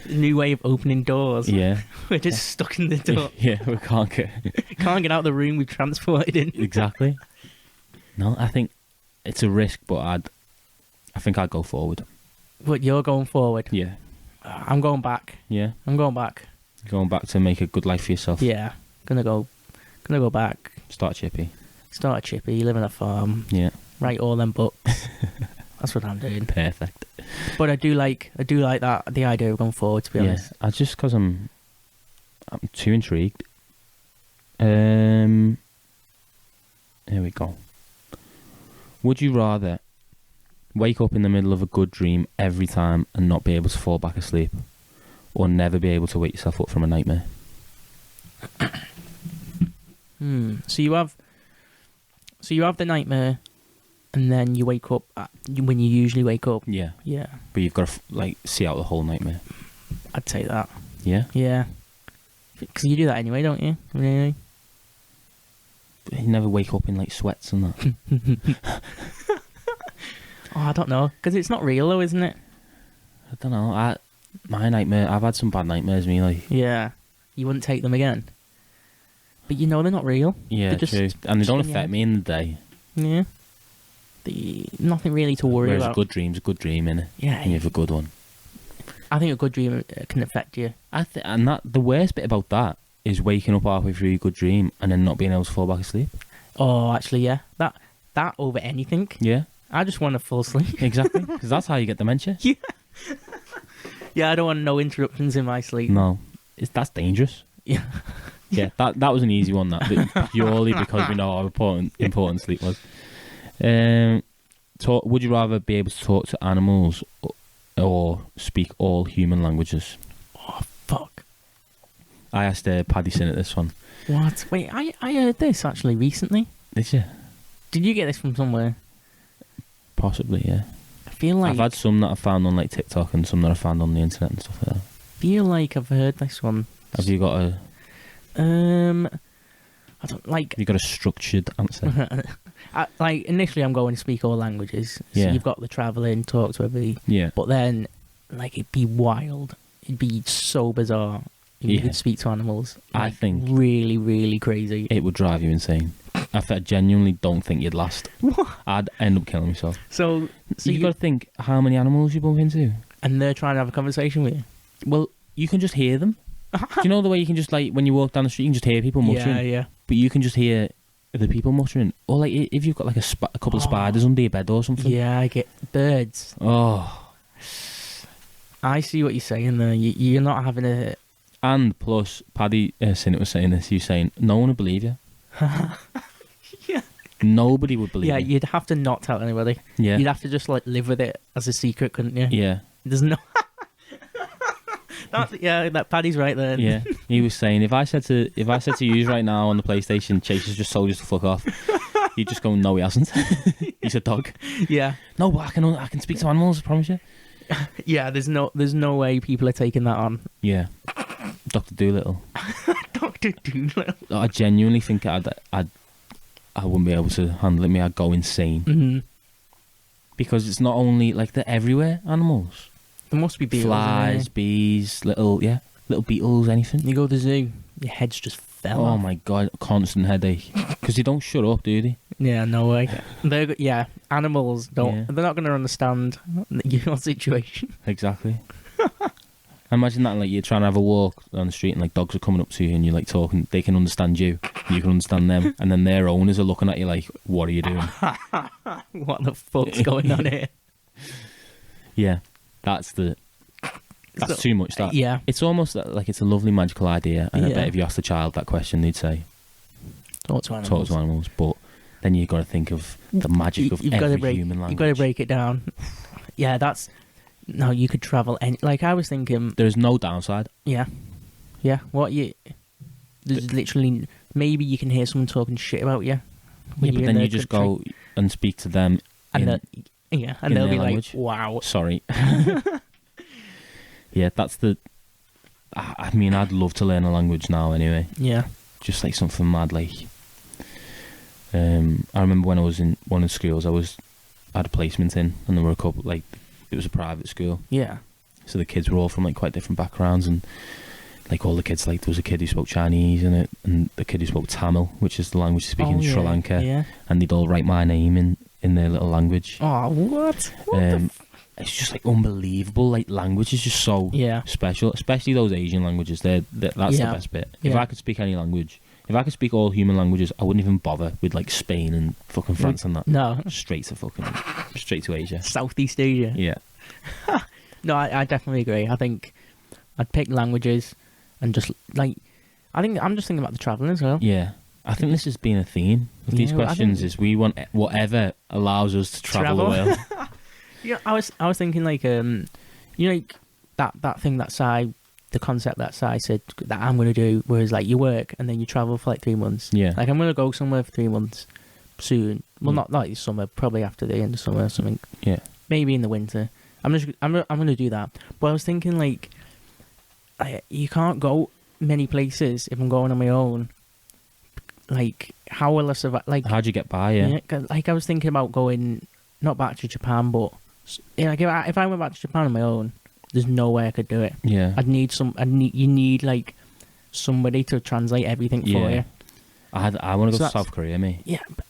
New way of opening doors. Yeah. We're just stuck in the door. Yeah, we can't get. Can't get out of the room we've transported in. Exactly. No, I think it's a risk, but I think I'd go forward. But you're going forward. Yeah. I'm going back. Yeah. I'm going back. Going back to make a good life for yourself. Yeah. Gonna go back. Start chippy. Start a chippy, live on a farm, Yeah. write all them books. That's what I'm doing. Perfect. But I do like that, the idea of going forward, to be Yeah. honest. I just because I'm too intrigued. Here we go. Would you rather wake up in the middle of a good dream every time and not be able to fall back asleep, or never be able to wake yourself up from a nightmare? So you have the nightmare, and then you wake up when you usually wake up. Yeah. Yeah, But you've got to see out the whole nightmare. I'd say that. Yeah. Yeah, because you do that anyway, don't you? Really? You never wake up in like sweats and that. Oh, I don't know, because it's not real though, isn't it? I don't know. My nightmare. I've had some bad nightmares. Me like. Yeah, you wouldn't take them again. But you know they're not real. Yeah, They're just true. And they don't in your affect head. me in the day. Yeah. Nothing really to worry Whereas about. a good dream's a good dream, innit? Yeah, And you have a good one. I think a good dream can affect you. And the worst bit about that is waking up halfway through your good dream and then not being able to fall back asleep. Oh, actually, yeah. That over anything. Yeah, I just want to fall asleep. exactly. Because that's how you get dementia. Yeah, I don't want no interruptions in my sleep. No, that's dangerous. Yeah. Yeah, that was an easy one. That purely because we know how important sleep was. Would you rather be able to talk to animals or speak all human languages? Oh, fuck. I asked Paddy Sinnott this one. What? Wait, I heard this actually recently. Did you? Did you get this from somewhere? Possibly, yeah. I feel like I've had some that I found on like TikTok and some that I found on the internet and stuff like that. feel like I've heard this one. Have you got a I don't like. Have you got a structured answer? Like initially, I'm going to speak all languages. So Yeah. you've got the travelling, talk to everybody, Yeah. but then like it'd be wild. It'd be so bizarre. You Yeah. could speak to animals. I Like, think- really, really crazy. It would drive you insane. I genuinely don't think you'd last. I'd end up killing myself. So You got to think how many animals you bump into. and they're trying to have a conversation with you. Well, you can just hear them. Do you know the way you can just, like, when you walk down the street, you can just hear people muttering? Yeah. But you can just hear the people muttering. Or, like, if you've got, like, a couple of spiders under your bed or something. Yeah, I get birds. Oh. I see what you're saying there. You're not having a... And plus, Paddy Sinnott was saying this. He was saying, no one would believe you. Yeah. Nobody would believe Yeah, you. you'd have to not tell anybody. Yeah. You'd have to just, like, live with it as a secret, couldn't you? Yeah. There's no... that Paddy's right there. Yeah. He was saying, if I said to you right now on the PlayStation, Chase has just told us to fuck off, you'd just go, no, he hasn't. He's a dog. Yeah. No, but I can speak to animals, I promise you. Yeah, there's no way people are taking that on. Yeah. Dr. Doolittle. Dr. Doolittle. I genuinely think I wouldn't be able to handle it. I'd go insane. Mm-hmm. Because it's not only, like, they're everywhere, animals. There must be beetles. Flies, bees, little beetles, anything. You go to the zoo, your head's just fell Oh off. my God, constant headache. Because they don't shut up, do they? Yeah, no way. Animals don't. Yeah. They're not going to understand your situation. Exactly. Imagine that, like, you're trying to have a walk down the street and, like, dogs are coming up to you and you're, like, talking. They can understand you. You can understand them. And then their owners are looking at you like, what are you doing? What the fuck's going on here? Yeah. That's too much, that. Yeah. It's almost like it's a lovely magical idea. And I Yeah. bet if you asked the child that question, they'd say, Talk to animals. talk to animals. But then you've got to think of the magic of You've every gotta human language. You've got to break it down. Yeah, that's... No, you could travel any... Like, I was thinking... There's no downside. Yeah. Yeah, there's literally... Maybe you can hear someone talking shit about you. Yeah, but then you just go and speak to them And in, and they'll their be language. like, wow. Sorry. Yeah, that's the... I mean, I'd love to learn a language now anyway. Yeah. Just like something mad, like... I remember when I was in one of the schools, I had a placement in, and there were a couple, like, it was a private school, Yeah. so the kids were all from, like, quite different backgrounds, and, like, all the kids, like, there was a kid who spoke Chinese in it, and the kid who spoke Tamil, which is the language they speak in Sri Lanka, Yeah. and they'd all write my name in their little language. Oh, what? It's just, like, unbelievable. Like, language is just so Yeah. special, especially those Asian languages. That's the Yeah. best bit. If Yeah. I could speak any language, if I could speak all human languages, I wouldn't even bother with, like, Spain and fucking France and that. No. Straight to Asia. Southeast Asia. Yeah. No, I definitely agree. I think I'd pick languages and just, like... I think I'm just thinking about the travelling as well. Yeah. I think this has been a theme of these Yeah, well, I questions, think- is we want whatever allows us to travel the world. Yeah, I was thinking, like, like that thing that the concept that Si said that I'm going to do, whereas, like, you work and then you travel for, like, 3 months. Yeah. Like, I'm going to go somewhere for 3 months soon. Well, Yeah. not like summer, probably after the end of summer or something. Yeah. Maybe in the winter. I'm going to do that. But I was thinking, like, you can't go many places if I'm going on my own. Like, how will I survive? Like, How'd you get by? Yeah. 'cause, like, I was thinking about going, not back to Japan, but like, if I went back to Japan on my own, there's no way I could do it. Yeah. You need, like, somebody to translate everything for you. I want to So go to South Korea, mate. Yeah, but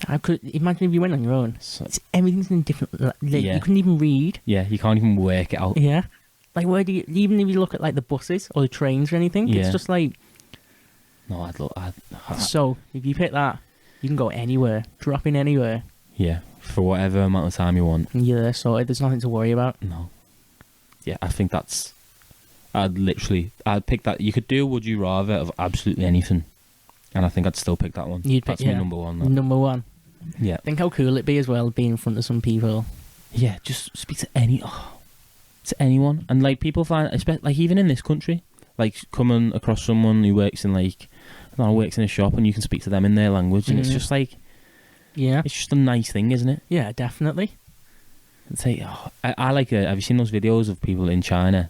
I could imagine if you went on your own. So, Everything's in different. Yeah. You couldn't even read. yeah, you can't even work it out. Yeah, like, where do you, even if you look at, like, the buses or the trains or anything, Yeah. it's just like. No, So if you pick that, you can go anywhere, drop in anywhere, yeah, for whatever amount of time you want. and you're there sorted. There's nothing to worry about. No. Yeah, I think I'd pick that. You could do Would You Rather of absolutely anything, and I think I'd still pick that one. You'd pick- That's my yeah. number one. That. Number one. Yeah. Think how cool it'd be as well, being in front of some people. Yeah, just speak to anyone. And, like, people find, like, even in this country, like, coming across someone who works in, like, I don't know, works in a shop, and you can speak to them in their language, and it's Mhm. just like, Yeah. it's just a nice thing, isn't it? Yeah, definitely. It's like, I like have you seen those videos of people in China,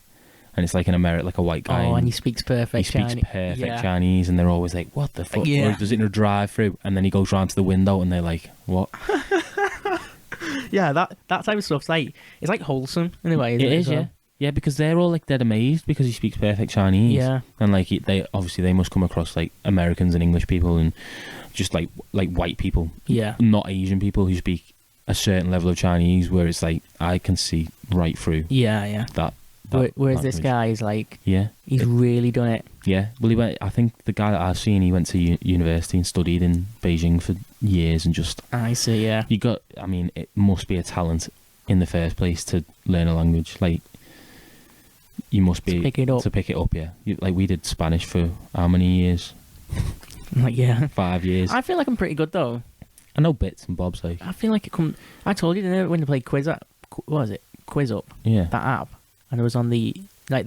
and it's like an American, like a white guy, Oh, and he speaks perfect he speaks Chinese. perfect Yeah. Chinese, and they're always like, what the fuck? Yeah. Or he does it in a drive-through, and then he goes round to the window, and they're like, what? Yeah, that type of stuff's like, it's like wholesome in a way. It Isn't is, as well? yeah. Yeah, because they're all like dead amazed because he speaks perfect Chinese. Yeah. And like they obviously they must come across like Americans and English people and just like white people, Yeah. not Asian people who speak a certain level of Chinese, where it's like I can see right through Yeah, yeah. that. Whereas this language. guy is like, Yeah, he's really done it. yeah. Well, he went. I think the guy that I've seen, he went to university and studied in Beijing for years, and just I see, yeah. you got. I mean, it must be a talent in the first place to learn a language. Like you must be To pick it up. to pick it up. Yeah, like we did Spanish for how many years? Like, yeah. 5 years. I feel like I'm pretty good, though. I know bits and bobs. Like I feel like it come. I told you, didn't I, when to play Quiz Up? What was it? Quiz Up, yeah, that app. And I was on the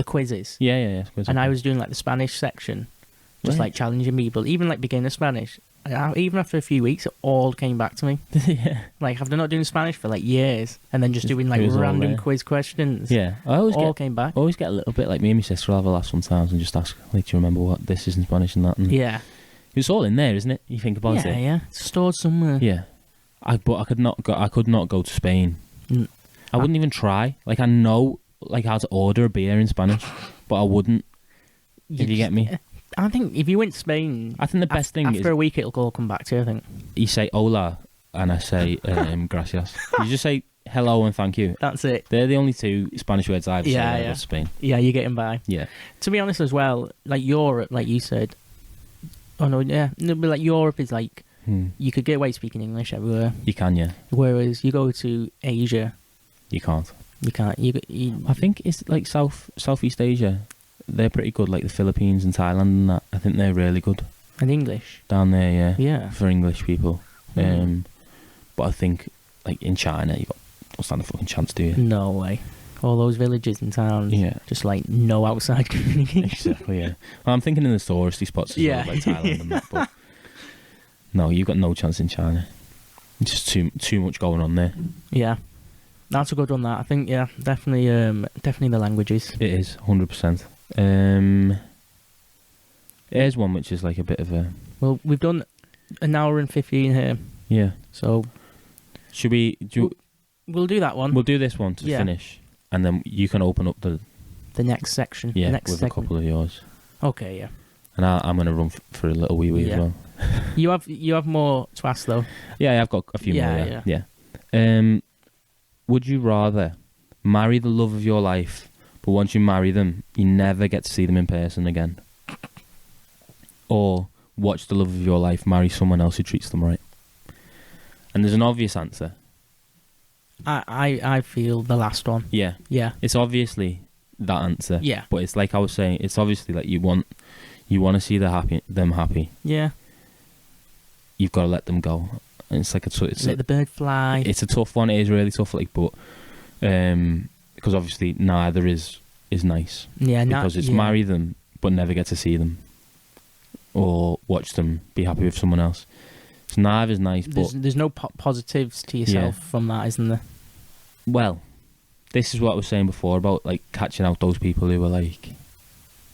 quizzes. yeah. And I was doing like the Spanish section, just Right. like challenging people, even like beginner Spanish. Even after a few weeks, it all came back to me. yeah, Like after not doing Spanish for like years, and then just doing like it was all random there. quiz questions. yeah. I always all get came back. always get a little bit like me and my sister will have a laugh sometimes and just ask like, do you remember what this is in Spanish and that? And Yeah, it's all in there, isn't it? You think about yeah, it. yeah. It's stored somewhere. Yeah. But I could not go to Spain. Mm. I wouldn't even try. Like I know like how to order a beer in Spanish, but I wouldn't. If you get me. I think if you went to Spain, I think the best thing after is a week it'll all come back to you. I think you say hola and I say gracias. You just say hello and thank you. that's it. They're the only two Spanish words I've Yeah, said yeah. about Spain. Yeah, you're getting by. Yeah. To be honest, as well, like Europe, like you said. Oh no, yeah, no, but like Europe is like you could get away speaking English everywhere, You can, yeah. whereas you go to Asia, You can't. you can't. You I think it's like Southeast Asia. They're pretty good, like the Philippines and Thailand and that. I think they're really good and English. down there, yeah. Yeah. For English people. Mhm. But I think like in China, you don't stand a fucking chance, do you? No way. All those villages and towns. Yeah. Just like no outside communication. Exactly, yeah. Well, I'm thinking in the touristy spots as Yeah. well, like Thailand and that. But no, you've got no chance in China. It's just too much going on there. Yeah. That's a good one. That I think. Yeah, definitely. Definitely the languages. It is 100%. Here's one which is like a bit of a Well, we've done an hour and 15 here, yeah. so Should we? we'll do that one. We'll do this one to Yeah. finish, and then you can open up the The next section. yeah The next with segment. a couple of yours, Okay. Yeah. and I'm gonna run for a little wee Yeah. as well. You have more to ask though. Yeah, I've got a few Yeah, more. Yeah. Would you rather marry the love of your life, but once you marry them, you never get to see them in person again, or watch the love of your life marry someone else who treats them right? And there's an obvious answer. I feel the last one. Yeah, Yeah. it's obviously that answer. Yeah. But it's like I was saying, it's obviously like you want to see them happy. Yeah. You've got to let them go. And it's like Let the bird fly. it's a tough one. It is really tough. Like, but because obviously neither is nice. Yeah. Because it's marry them but never get to see them, or watch them be happy with someone else. So neither is nice. But There's no positives to yourself from that, isn't there? well, this is what I was saying before about like catching out those people who are like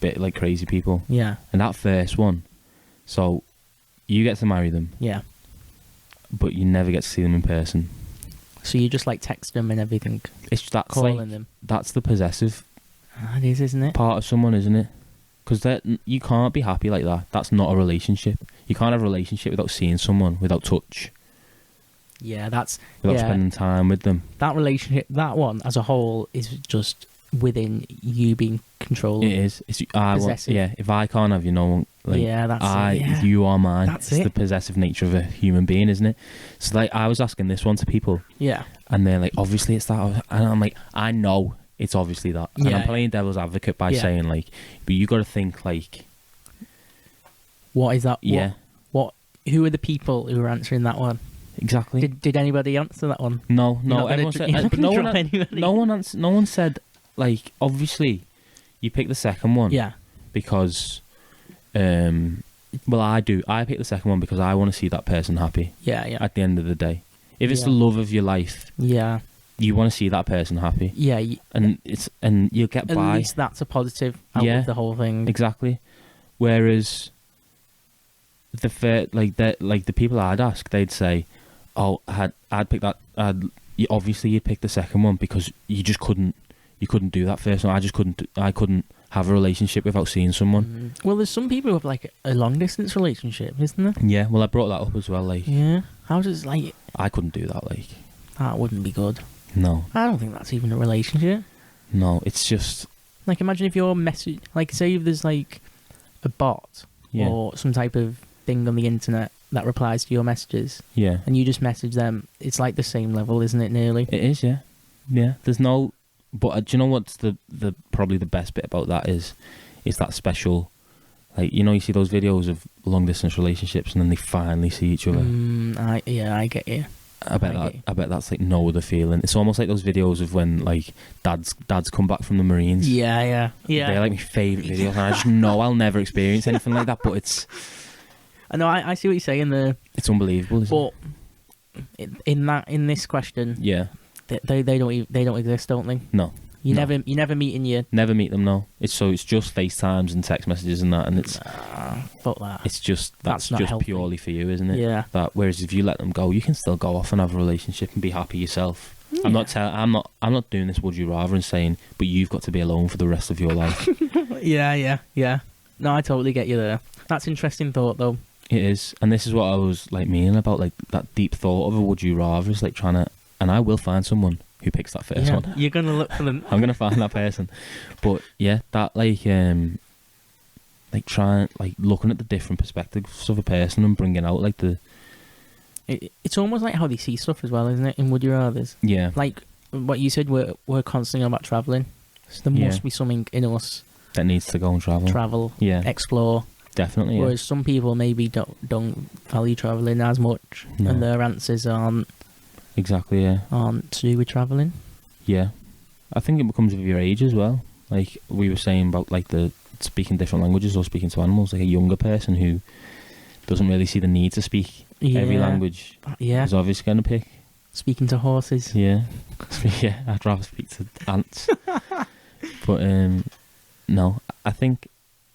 bit like crazy people. Yeah. And that first one, so you get to marry them, Yeah. but you never get to see them in person. So you just like text them and everything, That's calling like, them. that's the possessive It is, isn't it? part of someone, isn't it? Because you can't be happy like that. That's not a relationship. You can't have a relationship without seeing someone, without touch, Yeah, that's without yeah. spending time with them. That relationship. That one as a whole is just within you being controlled. It is. Possessive. Yeah. If I can't have you, no one. Like, Yeah, that's it, yeah. You are mine. That's it's it. the possessive nature of a human being, isn't it? So like, I was asking this one to people, Yeah. and they're like, obviously it's that, and I'm like, I know it's obviously that, and Yeah, I'm playing devil's advocate by Yeah. saying like, but you got to think like, What is that? yeah, What? Who are the people who are answering that one? exactly. Did anybody answer that one? No, You're not gonna everyone dr- said, you're not but gonna no drop one, anybody. no one said like, obviously, you pick the second one, Yeah. because, well, I do. I pick the second one because I want to see that person happy Yeah. Yeah. at the end of the day. If it's Yeah. the love of your life, Yeah. you want to see that person happy, Yeah. and you'll get At by. least that's a positive out Yeah. of the whole thing. Exactly. Whereas the people I'd ask, they'd say, "Oh, I'd pick that. Obviously, you'd pick the second one because you just couldn't you couldn't do that first. I just couldn't. I couldn't have a relationship without seeing someone. Well, there's some people who have like a long distance relationship, isn't there? Yeah. Well, I brought that up as well. Like, Yeah. How does like I couldn't do that. Like, that wouldn't be good. no, I don't think that's even a relationship. no. It's just Like, imagine if your message, like, say if there's like a bot yeah, or some type of thing on the internet that replies to your messages, yeah. and you just message them. It's like the same level, isn't it? Nearly. It is. Yeah, yeah. There's no. But do you know what's the probably the best bit about that is that special, like, you know, you see those videos of long distance relationships and then they finally see each other. I get you. I bet that's like no other feeling. It's almost like those videos of when like dads come back from the Marines. Yeah. They're like my favourite videos, and I just know I'll never experience anything like that. But it's I know. I see what you're saying there, it's unbelievable. Isn't it? but in this question, Yeah, they don't exist, don't they? no, You No. never meet in your. never meet them. No, it's just FaceTimes and text messages and that, and Fuck that. it's just That's that's not just healthy. purely for you, isn't it? Yeah. That whereas if you let them go, you can still go off and have a relationship and be happy yourself. I'm not doing this would you rather and saying, but you've got to be alone for the rest of your life. Yeah. No, I totally get you there. That's interesting thought though. It is, and this is what I was like meaning about like that deep thought of a would you rather is like trying to, and I will find someone who picks that first one. You're gonna look for them. I'm gonna find that person, but yeah, that like trying like looking at the different perspectives of a person and bringing out like the It's almost like how they see stuff as well, isn't it? In Would You Rathers, yeah like what you said, we're constantly about traveling. So there Yeah. must be something in us that needs to go and travel. travel, Yeah, explore. definitely. Yeah. Whereas some people maybe don't value traveling as much, No. and their answers aren't Exactly. Yeah. to do with traveling. Yeah, I think it becomes with your age as well. Like we were saying about like the speaking different languages or speaking to animals. Like a younger person who doesn't really see the need to speak every language Yeah, is obviously going to pick. speaking to horses. Yeah, yeah. I'd rather speak to ants. But no, I think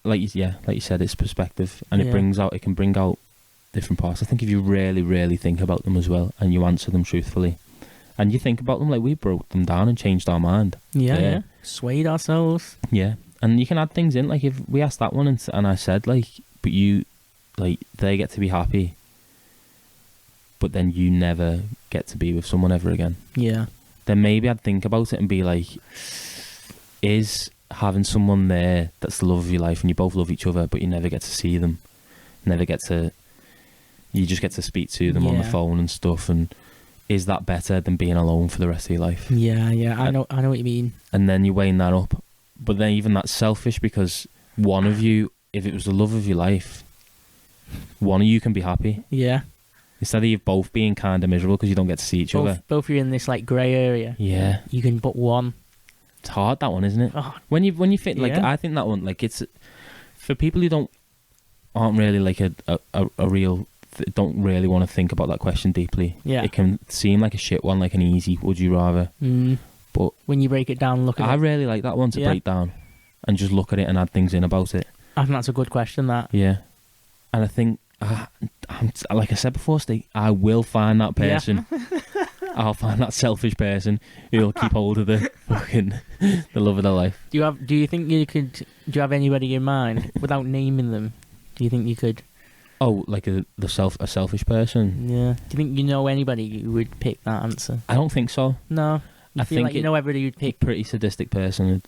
like you said, it's perspective, and Yeah. it can bring out different parts. I think if you really, really think about them as well, and you answer them truthfully, and you think about them like we broke them down and changed our mind. Yeah. Swayed ourselves. Yeah, and you can add things in. Like if we asked that one and I said like, but you, like they get to be happy, but then you never get to be with someone ever again. Yeah. Then maybe I'd think about it and be like, is having someone there that's the love of your life and you both love each other, but you never get to see them, you just get to speak to them on the Yeah. phone and stuff, and is that better than being alone for the rest of your life? Yeah. I know what you mean. And then you're weighing that up, but then even that's selfish because one of you, if it was the love of your life, one of you can be happy Yeah. instead of you both being kind of miserable because you don't get to see each other. Both are in this like grey area. Yeah, You can but one. it's hard, that one, isn't it? Oh, When you think like Yeah. I think that one like it's for people who aren't really like a real don't really want to think about that question deeply. Yeah. It can seem like a shit one, like an easy would you rather. But when you break it down, look at I it. really like that one to Yeah. break down and just look at it and add things in about it. I think that's a good question. That. Yeah, and I think like I said before, Steve, I will find that Yeah. person. I'll find that selfish person who'll keep hold of the fucking the love of their life. Do you think you could? Do you have anybody in mind without naming them? Do you think you could? Oh, like a selfish person? Yeah. Do you think you know anybody who would pick that answer? I don't think so. No. You I feel think like you know everybody who'd pick. Pretty sadistic person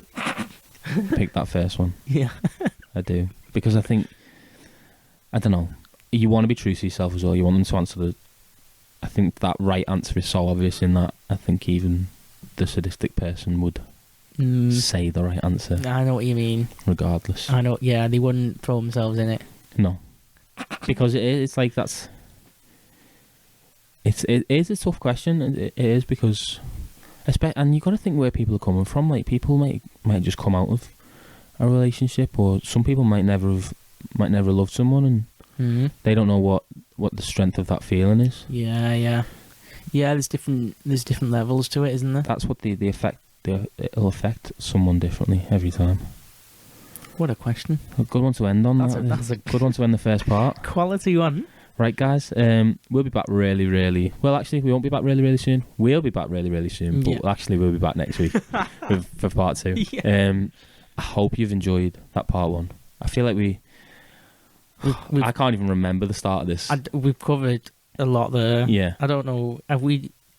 would pick that first one. Yeah. I do, because I think I don't know. You want to be true to yourself as well. You want them to answer I think that right answer is so obvious in that I think even the sadistic person would say the right answer I know what you mean. regardless. I know. Yeah, they wouldn't throw themselves in it. No, because it's like it is a tough question. It is because, and you got to think where people are coming from. Like people might just come out of a relationship, or some people might never have loved someone, and they don't know what the strength of that feeling is. Yeah. There's different levels to it, isn't there? That's what the effect. It'll affect someone differently every time. What a question. A good one to end on. That's a good one to end the first part. quality one. Right, guys. We'll be back really. Well, actually, we won't be back really soon. We'll be back really soon. But actually, we'll be back next week for part 2. Yeah. I hope you've enjoyed that part 1. I feel like I can't even remember the start of this. We've covered a lot there. Yeah. I don't know.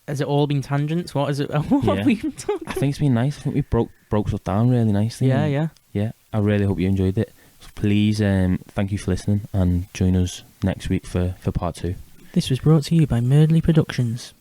Has it all been tangents? What is it? What Yeah. have we been talking? I think it's been nice. I think we broke stuff down really nicely. Yeah. Yeah. I really hope you enjoyed it. So please, thank you for listening and join us next week for part 2. This was brought to you by Murdley Productions.